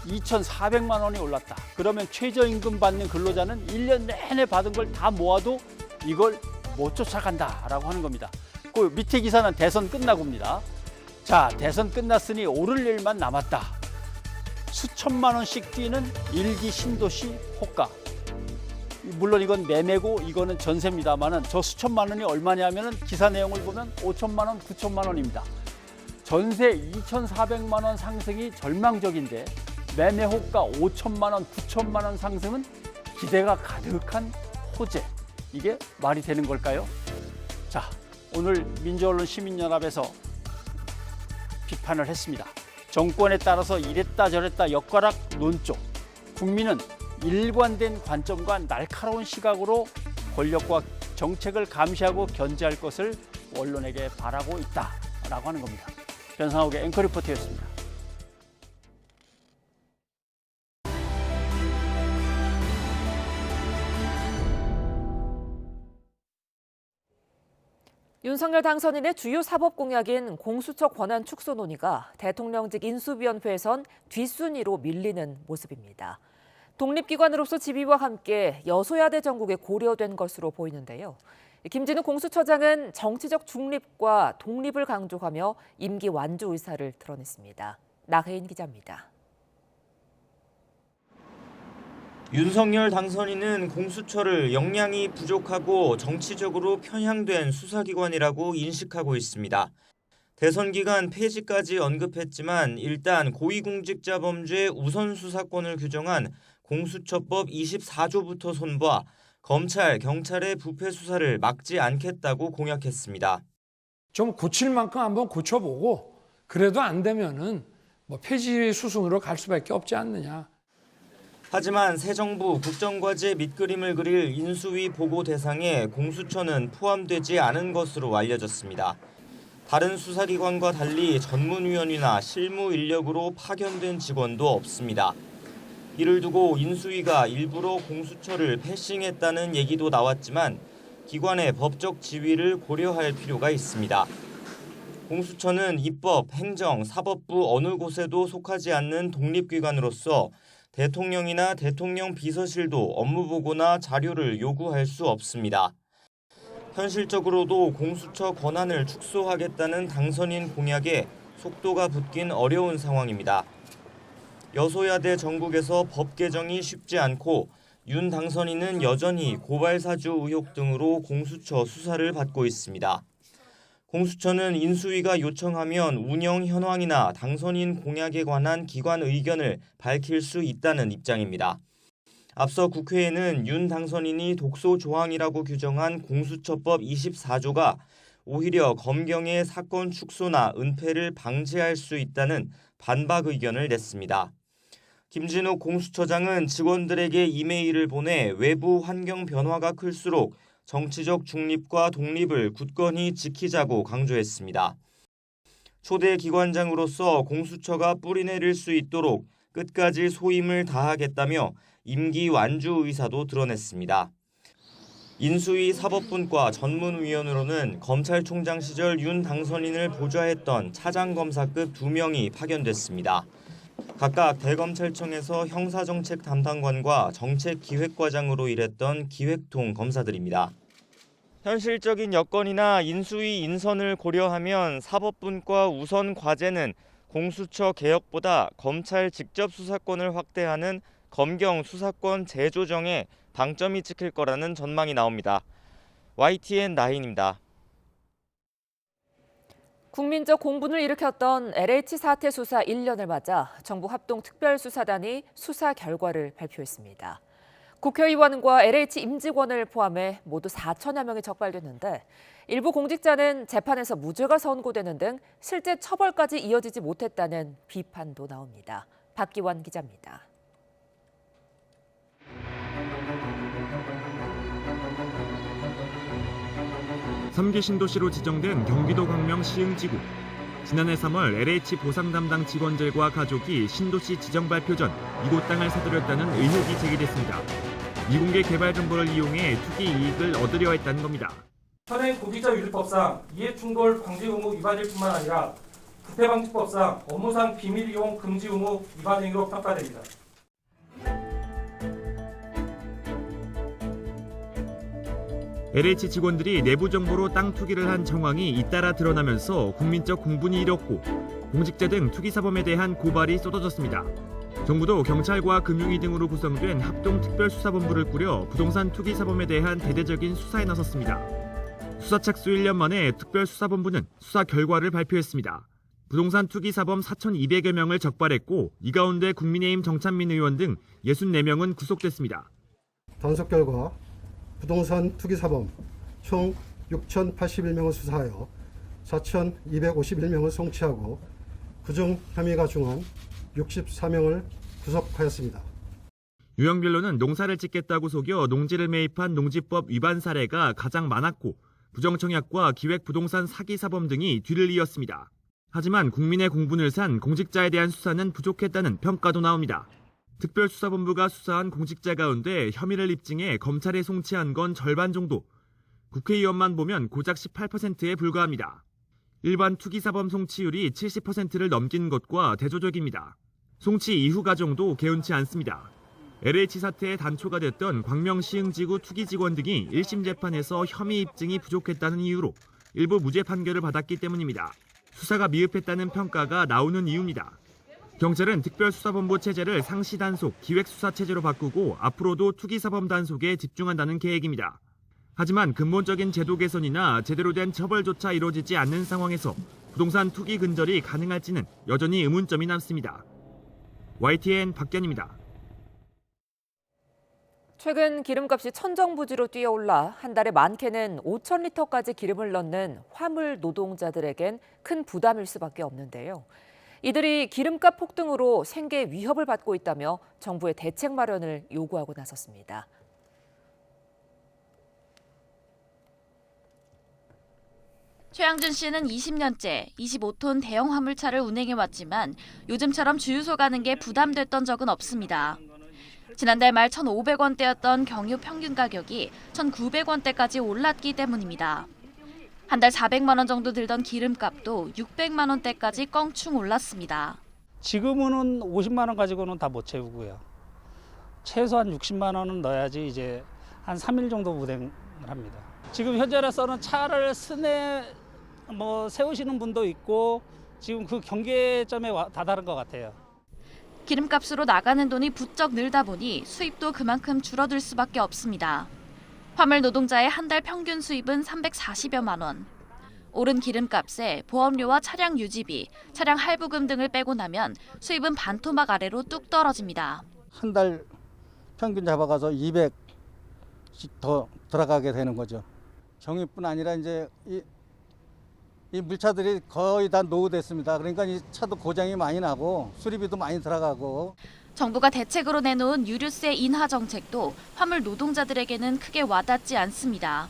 2,400만 원이 올랐다. 그러면 최저임금 받는 근로자는 1년 내내 받은 걸 다 모아도 이걸 못 쫓아간다라고 하는 겁니다. 그 밑에 기사는 대선 끝나고입니다. 자, 대선 끝났으니 오를 일만 남았다. 수천만 원씩 뛰는 일기 신도시 호가. 물론 이건 매매고 이거는 전세입니다만은 저 수천만 원이 얼마냐면은 기사 내용을 보면 5천만 원, 9천만 원입니다. 전세 2,400만 원 상승이 절망적인데 매매 호가 5천만 원, 9천만 원 상승은 기대가 가득한 호재. 이게 말이 되는 걸까요? 자, 오늘 민주언론 시민연합에서 비판을 했습니다. 정권에 따라서 이랬다 저랬다 엿가락 논조. 국민은 일관된 관점과 날카로운 시각으로 권력과 정책을 감시하고 견제할 것을 언론에게 바라고 있다라고 하는 겁니다. 변상욱의 앵커 리포트였습니다. 윤석열 당선인의 주요 사법 공약인 공수처 권한 축소 논의가 대통령직 인수위원회에선 뒷순위로 밀리는 모습입니다. 독립기관으로서 지위와 함께 여소야대 정국에 고려된 것으로 보이는데요. 김진우 공수처장은 정치적 중립과 독립을 강조하며 임기 완주 의사를 드러냈습니다. 나혜인 기자입니다. 윤석열 당선인은 공수처를 역량이 부족하고 정치적으로 편향된 수사기관이라고 인식하고 있습니다. 대선 기간 폐지까지 언급했지만 일단 고위공직자 범죄 우선 수사권을 규정한 공수처법 24조부터 손봐 검찰, 경찰의 부패 수사를 막지 않겠다고 공약했습니다. 좀 고칠 만큼 한번 고쳐보고 그래도 안 되면은 폐지 수순으로 갈 수밖에 없지 않느냐. 하지만 새 정부 국정과제 밑그림을 그릴 인수위 보고 대상에 공수처는 포함되지 않은 것으로 알려졌습니다. 다른 수사기관과 달리 전문위원이나 실무 인력으로 파견된 직원도 없습니다. 이를 두고 인수위가 일부러 공수처를 패싱했다는 얘기도 나왔지만 기관의 법적 지위를 고려할 필요가 있습니다. 공수처는 입법, 행정, 사법부 어느 곳에도 속하지 않는 독립기관으로서 대통령이나 대통령 비서실도 업무 보고나 자료를 요구할 수 없습니다. 현실적으로도 공수처 권한을 축소하겠다는 당선인 공약에 속도가 붙긴 어려운 상황입니다. 여소야대 정국에서 법 개정이 쉽지 않고 윤 당선인은 여전히 고발 사주 의혹 등으로 공수처 수사를 받고 있습니다. 공수처는 인수위가 요청하면 운영 현황이나 당선인 공약에 관한 기관 의견을 밝힐 수 있다는 입장입니다. 앞서 국회에는 윤 당선인이 독소 조항이라고 규정한 공수처법 24조가 오히려 검경의 사건 축소나 은폐를 방지할 수 있다는 반박 의견을 냈습니다. 김진욱 공수처장은 직원들에게 이메일을 보내 외부 환경 변화가 클수록 정치적 중립과 독립을 굳건히 지키자고 강조했습니다. 초대 기관장으로서 공수처가 뿌리내릴 수 있도록 끝까지 소임을 다하겠다며 임기 완주 의사도 드러냈습니다. 인수위 사법분과 전문위원으로는 검찰총장 시절 윤 당선인을 보좌했던 차장검사급 2명이 파견됐습니다. 각각 대검찰청에서 형사정책 담당관과 정책기획과장으로 일했던 기획통 검사들입니다. 현실적인 여건이나 인수위 인선을 고려하면 사법분과 우선 과제는 공수처 개혁보다 검찰 직접 수사권을 확대하는 검경 수사권 재조정에 방점이 찍힐 거라는 전망이 나옵니다. YTN 나인입니다. 국민적 공분을 일으켰던 LH 사태 수사 1년을 맞아 정부 합동특별수사단이 수사 결과를 발표했습니다. 국회의원과 LH 임직원을 포함해 모두 4천여 명이 적발됐는데 일부 공직자는 재판에서 무죄가 선고되는 등 실제 처벌까지 이어지지 못했다는 비판도 나옵니다. 박기환 기자입니다. 3기 신도시로 지정된 경기도 광명 시흥지구. 지난해 3월 LH 보상 담당 직원들과 가족이 신도시 지정 발표 전 이곳 땅을 사들였다는 의혹이 제기됐습니다. 미공개 개발 정보를 이용해 투기 이익을 얻으려 했다는 겁니다. 현행 공직자윤리법상 이해충돌 방지 의무 위반일 뿐만 아니라 부패방지법상 업무상 비밀 이용 금지 의무 위반 행위로 평가됩니다. LH 직원들이 내부 정보로 땅 투기를 한 정황이 잇따라 드러나면서 국민적 공분이 일었고 공직자 등 투기 사범에 대한 고발이 쏟아졌습니다. 정부도 경찰과 금융위 등으로 구성된 합동특별수사본부를 꾸려 부동산 투기 사범에 대한 대대적인 수사에 나섰습니다. 수사 착수 1년 만에 특별수사본부는 수사 결과를 발표했습니다. 부동산 투기 사범 4,200여 명을 적발했고 이 가운데 국민의힘 정찬민 의원 등 64명은 구속됐습니다. 단속 결과 부동산 투기 사범 총 6,081명을 수사하여 4,251명을 송치하고 그중 혐의가 중한 64명을 구속하였습니다. 유형별로는 농사를 짓겠다고 속여 농지를 매입한 농지법 위반 사례가 가장 많았고 부정청약과 기획부동산 사기 사범 등이 뒤를 이었습니다. 하지만 국민의 공분을 산 공직자에 대한 수사는 부족했다는 평가도 나옵니다. 특별수사본부가 수사한 공직자 가운데 혐의를 입증해 검찰에 송치한 건 절반 정도. 국회의원만 보면 고작 18%에 불과합니다. 일반 투기사범 송치율이 70%를 넘긴 것과 대조적입니다. 송치 이후 과정도 개운치 않습니다. LH 사태의 단초가 됐던 광명 시흥지구 투기 직원 등이 1심 재판에서 혐의 입증이 부족했다는 이유로 일부 무죄 판결을 받았기 때문입니다. 수사가 미흡했다는 평가가 나오는 이유입니다. 경찰은 특별수사본부 체제를 상시 단속, 기획수사 체제로 바꾸고 앞으로도 투기사범 단속에 집중한다는 계획입니다. 하지만 근본적인 제도 개선이나 제대로 된 처벌조차 이루어지지 않는 상황에서 부동산 투기 근절이 가능할지는 여전히 의문점이 남습니다. YTN 박견입니다. 최근 기름값이 천정부지로 뛰어올라 한 달에 많게는 5,000리터까지 기름을 넣는 화물 노동자들에겐 큰 부담일 수밖에 없는데요. 이들이 기름값 폭등으로 생계 위협을 받고 있다며 정부의 대책 마련을 요구하고 나섰습니다. 최양준 씨는 20년째 25톤 대형 화물차를 운행해왔지만 요즘처럼 주유소 가는 게 부담됐던 적은 없습니다. 지난달 말 1,500원대였던 경유 평균 가격이 1,900원대까지 올랐기 때문입니다. 한 달 400만 원 정도 들던 기름값도 600만 원대까지 껑충 올랐습니다. 지금은 50만 원 가지고는 다 못 채우고요. 최소한 60만 원은 넣어야지 이제 한 3일 정도 운행을 합니다. 지금 현재로서는 차를 세우시는 분도 있고 지금 그 경계점에 다다른 것 같아요. 기름값으로 나가는 돈이 부쩍 늘다 보니 수입도 그만큼 줄어들 수밖에 없습니다. 화물 노동자의 한 달 평균 수입은 340여만 원. 오른 기름값에 보험료와 차량 유지비, 차량 할부금 등을 빼고 나면 수입은 반토막 아래로 뚝 떨어집니다. 한 달 평균 잡아가서 200씩 더 들어가게 되는 거죠. 경유뿐 아니라 이제 이 물차들이 거의 다 노후됐습니다. 그러니까 이 차도 고장이 많이 나고 수리비도 많이 들어가고. 정부가 대책으로 내놓은 유류세 인하 정책도 화물 노동자들에게는 크게 와닿지 않습니다.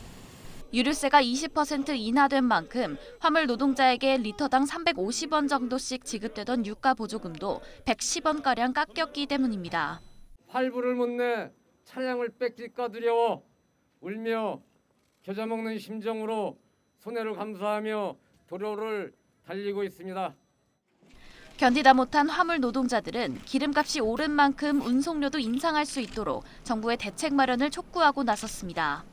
유류세가 20% 인하된 만큼 화물 노동자에게 리터당 350원 정도씩 지급되던 유가 보조금도 110원가량 깎였기 때문입니다. 할부를 못 내 차량을 뺏길까 두려워 울며 겨자 먹는 심정으로 손해를 감수하며 도로를 달리고 있습니다. 견디다 못한 화물 노동자들은 기름값이 오른 만큼 운송료도 인상할 수 있도록 정부의 대책 마련을 촉구하고 나섰습니다.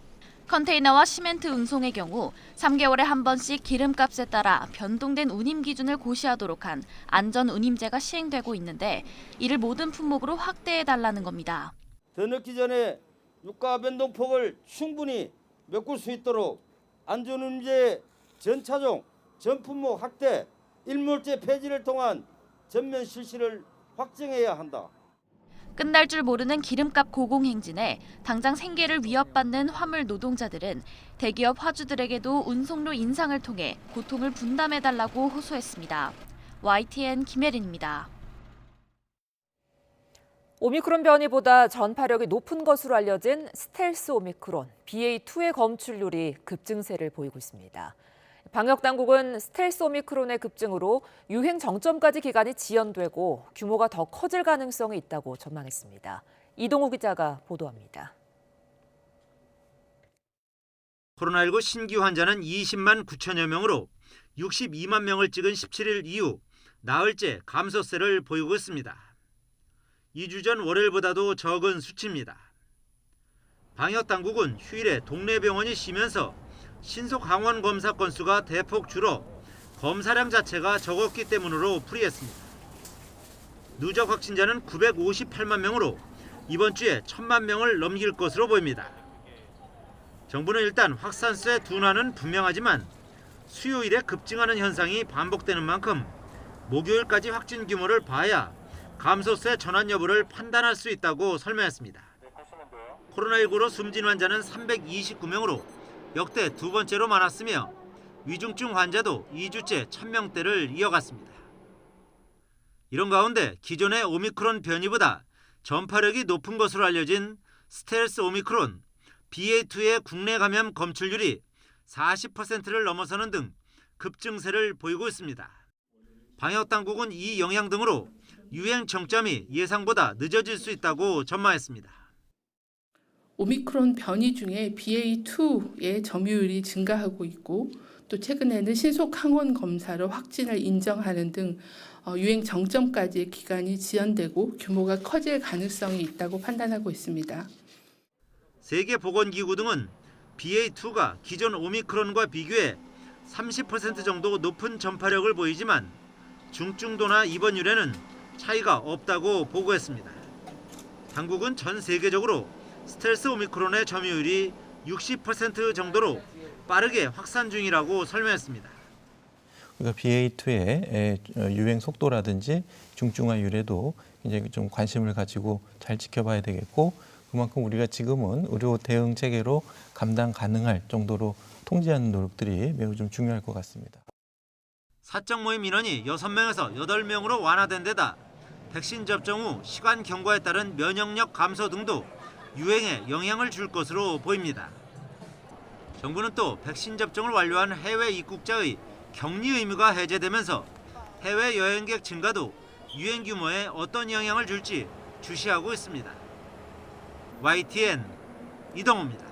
컨테이너와 시멘트 운송의 경우 3개월에 한 번씩 기름값에 따라 변동된 운임 기준을 고시하도록 한 안전운임제가 시행되고 있는데 이를 모든 품목으로 확대해달라는 겁니다. 더 늦기 전에 유가 변동폭을 충분히 메꿀 수 있도록 안전운임제 전 차종, 전 품목 확대, 일몰제 폐지를 통한 전면 실시를 확정해야 한다. 끝날 줄 모르는 기름값 고공행진에 당장 생계를 위협받는 화물 노동자들은 대기업 화주들에게도 운송료 인상을 통해 고통을 분담해달라고 호소했습니다. YTN 김혜린입니다. 오미크론 변이보다 전파력이 높은 것으로 알려진 스텔스 오미크론 BA2의 검출률이 급증세를 보이고 있습니다. 방역당국은 스텔스 오미크론의 급증으로 유행 정점까지 기간이 지연되고 규모가 더 커질 가능성이 있다고 전망했습니다. 이동우 기자가 보도합니다. 코로나19 신규 환자는 20만 9천여 명으로 62만 명을 찍은 17일 이후 나흘째 감소세를 보이고 있습니다. 2주 전 월요일보다도 적은 수치입니다. 방역당국은 휴일에 동네 병원이 쉬면서 신속 항원 검사 건수가 대폭 줄어 검사량 자체가 적었기 때문으로 풀이했습니다. 누적 확진자는 958만 명으로 이번 주에 1,000만 명을 넘길 것으로 보입니다. 정부는 일단 확산세 둔화는 분명하지만 수요일에 급증하는 현상이 반복되는 만큼 목요일까지 확진 규모를 봐야 감소세 전환 여부를 판단할 수 있다고 설명했습니다. 코로나19로 숨진 환자는 329명으로 역대 두 번째로 많았으며 위중증 환자도 2주째 1,000명대를 이어갔습니다. 이런 가운데 기존의 오미크론 변이보다 전파력이 높은 것으로 알려진 스텔스 오미크론 BA2의 국내 감염 검출률이 40%를 넘어서는 등 급증세를 보이고 있습니다. 방역당국은 이 영향 등으로 유행 정점이 예상보다 늦어질 수 있다고 전망했습니다. 오미크론 변이 중에 BA2의 점유율이 증가하고 있고 또 최근에는 신속 항원 검사로 확진을 인정하는 등 유행 정점까지의 기간이 지연되고 규모가 커질 가능성이 있다고 판단하고 있습니다. 세계보건기구 등은 BA2가 기존 오미크론과 비교해 30% 정도 높은 전파력을 보이지만 중증도나 입원율에는 차이가 없다고 보고했습니다. 당국은 전 세계적으로 스텔스 오미크론의 점유율이 60% 정도로 빠르게 확산 중이라고 설명했습니다. 그러니까 BA2의 유행 속도라든지 중증화율에도 이제 좀 관심을 가지고 잘 지켜봐야 되겠고 그만큼 우리가 지금은 의료 대응 체계로 감당 가능할 정도로 통제하는 노력들이 매우 좀 중요할 것 같습니다. 사적 모임 인원이 6명에서 8명으로 완화된 데다 백신 접종 후 시간 경과에 따른 면역력 감소 등도 유행에 영향을 줄 것으로 보입니다. 정부는 또 백신 접종을 완료한 해외 입국자의 격리 의무가 해제되면서 해외 여행객 증가도 유행 규모에 어떤 영향을 줄지 주시하고 있습니다. YTN 이동호입니다.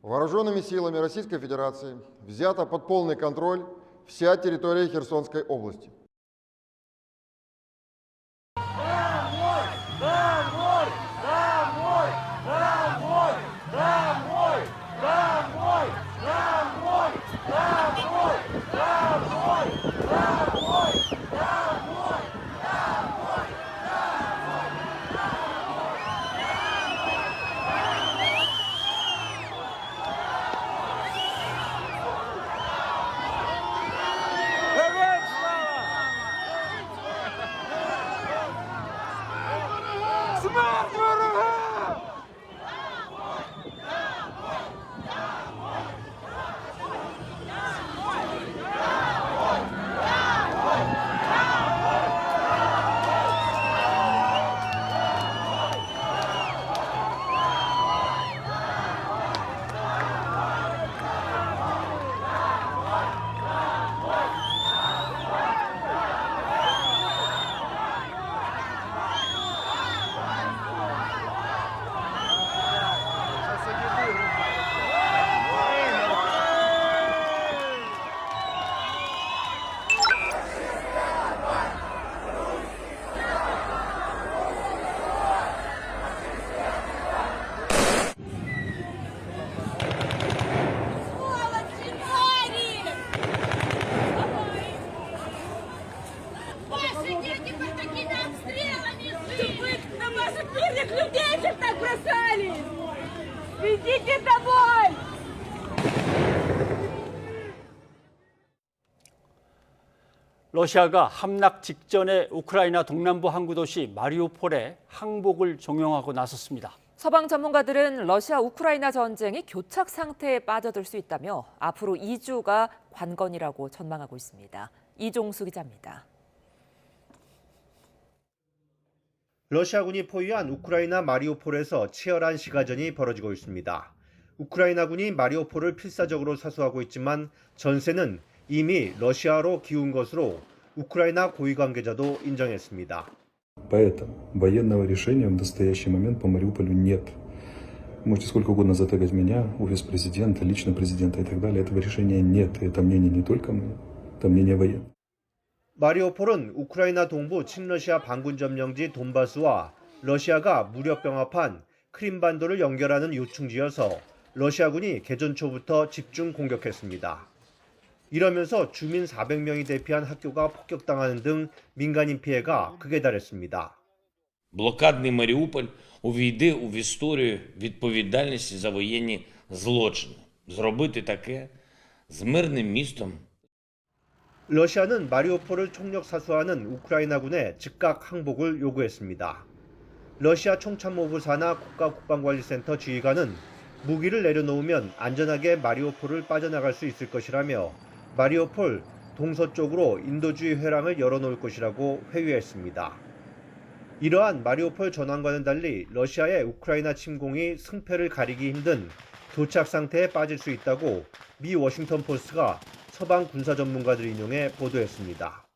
Вооруженными силами Российской Федерации взята под полный контроль вся территория Херсонской области. 러시아가 함락 직전에 우크라이나 동남부 항구 도시 마리우폴에 항복을 종용하고 나섰습니다. 서방 전문가들은 러시아 우크라이나 전쟁이 교착 상태에 빠져들 수 있다며 앞으로 2주가 관건이라고 전망하고 있습니다. 이종수 기자입니다. 러시아군이 포위한 우크라이나 마리우폴에서 치열한 시가전이 벌어지고 있습니다. 우크라이나군이 마리우폴을 필사적으로 사수하고 있지만 전세는 이미 러시아로 기운 것으로 우크라이나 고위 관계자도 인정했습니다. Поэтому военного решения в настоящий момент по Мариуполю нет. Можете сколько угодно затыкать меня, офис президента, лично президента и так далее. Этого решения нет. Это мнение не только мое, это мнение военных. 마리우폴은 우크라이나 동부 친러시아 반군 점령지 돈바스와 러시아가 무력 병합한 크림반도를 연결하는 요충지여서 러시아군이 개전 초부터 집중 공격했습니다. 이러면서 주민 400명이 대피한 학교가 폭격당하는 등 민간인 피해가 극에 달했습니다. Блокадний Маріуполь увійде в історію відповідальності за воєнні злочини. Зробити таке з мирним містом. 러시아는 마리우폴을 총력 사수하는 우크라이나군에 즉각 항복을 요구했습니다. 러시아 총참모부 산하 국가국방관리센터 지휘관은 무기를 내려놓으면 안전하게 마리우폴을 빠져나갈 수 있을 것이라며 마리우폴 동서쪽으로 인도주의 회랑을 열어놓을 것이라고 회유했습니다. 이러한 마리우폴 전황과는 달리 러시아의 우크라이나 침공이 승패를 가리기 힘든 교착 상태에 빠질 수 있다고 미 워싱턴 포스트가 서방 군사 전문가들을 인용해 보도했습니다.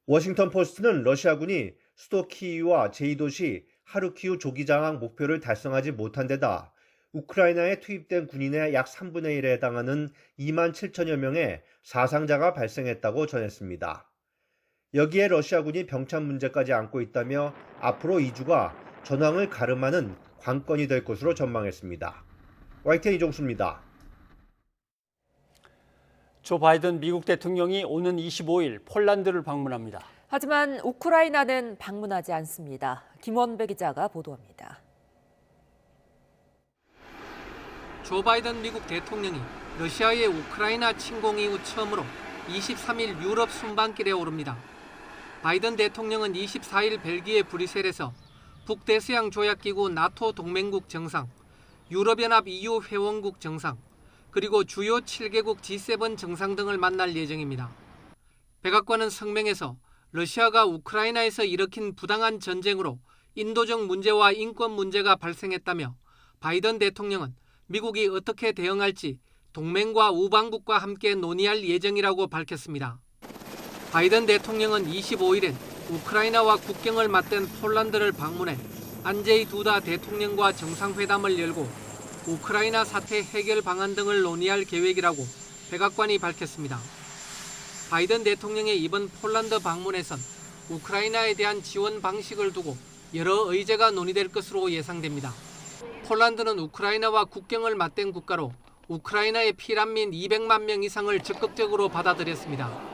워싱턴 포스트는 러시아군이 수도 키이우와 제2도시 하르키우 조기 장악 목표를 달성하지 못한 데다 우크라이나에 투입된 군인의 약 3분의 1에 해당하는 2만 7천여 명의 사상자가 발생했다고 전했습니다. 여기에 러시아군이 병참 문제까지 안고 있다며 앞으로 2주가 전황을 가름하는 관건이 될 것으로 전망했습니다. YTN 이종수입니다. 조 바이든 미국 대통령이 오는 25일 폴란드를 방문합니다. 하지만 우크라이나는 방문하지 않습니다. 김원배 기자가 보도합니다. 조 바이든 미국 대통령이 러시아의 우크라이나 침공 이후 처음으로 23일 유럽 순방길에 오릅니다. 바이든 대통령은 24일 벨기에 브뤼셀에서 북대서양 조약기구 나토 동맹국 정상, 유럽연합 EU 회원국 정상, 그리고 주요 7개국 G7 정상 등을 만날 예정입니다. 백악관은 성명에서 러시아가 우크라이나에서 일으킨 부당한 전쟁으로 인도적 문제와 인권 문제가 발생했다며 바이든 대통령은 미국이 어떻게 대응할지 동맹과 우방국과 함께 논의할 예정이라고 밝혔습니다. 바이든 대통령은 25일엔 우크라이나와 국경을 맞댄 폴란드를 방문해 안제이 두다 대통령과 정상회담을 열고 우크라이나 사태 해결 방안 등을 논의할 계획이라고 백악관이 밝혔습니다. 바이든 대통령의 이번 폴란드 방문에선 우크라이나에 대한 지원 방식을 두고 여러 의제가 논의될 것으로 예상됩니다. 폴란드는 우크라이나와 국경을 맞댄 국가로 우크라이나의 피난민 200만 명 이상을 적극적으로 받아들였습니다.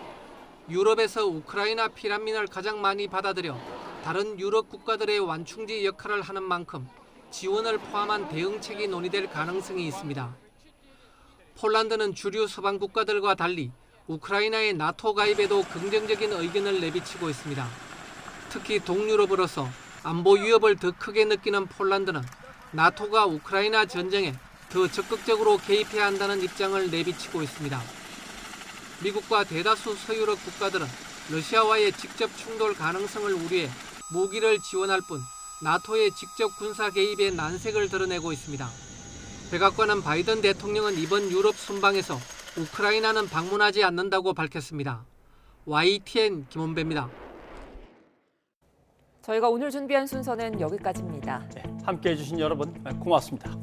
유럽에서 우크라이나 피난민을 가장 많이 받아들여 다른 유럽 국가들의 완충지 역할을 하는 만큼 지원을 포함한 대응책이 논의될 가능성이 있습니다. 폴란드는 주류 서방 국가들과 달리 우크라이나의 나토 가입에도 긍정적인 의견을 내비치고 있습니다. 특히 동유럽으로서 안보 위협을 더 크게 느끼는 폴란드는 나토가 우크라이나 전쟁에 더 적극적으로 개입해야 한다는 입장을 내비치고 있습니다. 미국과 대다수 서유럽 국가들은 러시아와의 직접 충돌 가능성을 우려해 무기를 지원할 뿐 나토의 직접 군사 개입에 난색을 드러내고 있습니다. 백악관은 바이든 대통령은 이번 유럽 순방에서 우크라이나는 방문하지 않는다고 밝혔습니다. YTN 김원배입니다. 저희가 오늘 준비한 순서는 여기까지입니다. 함께해 주신 여러분 고맙습니다.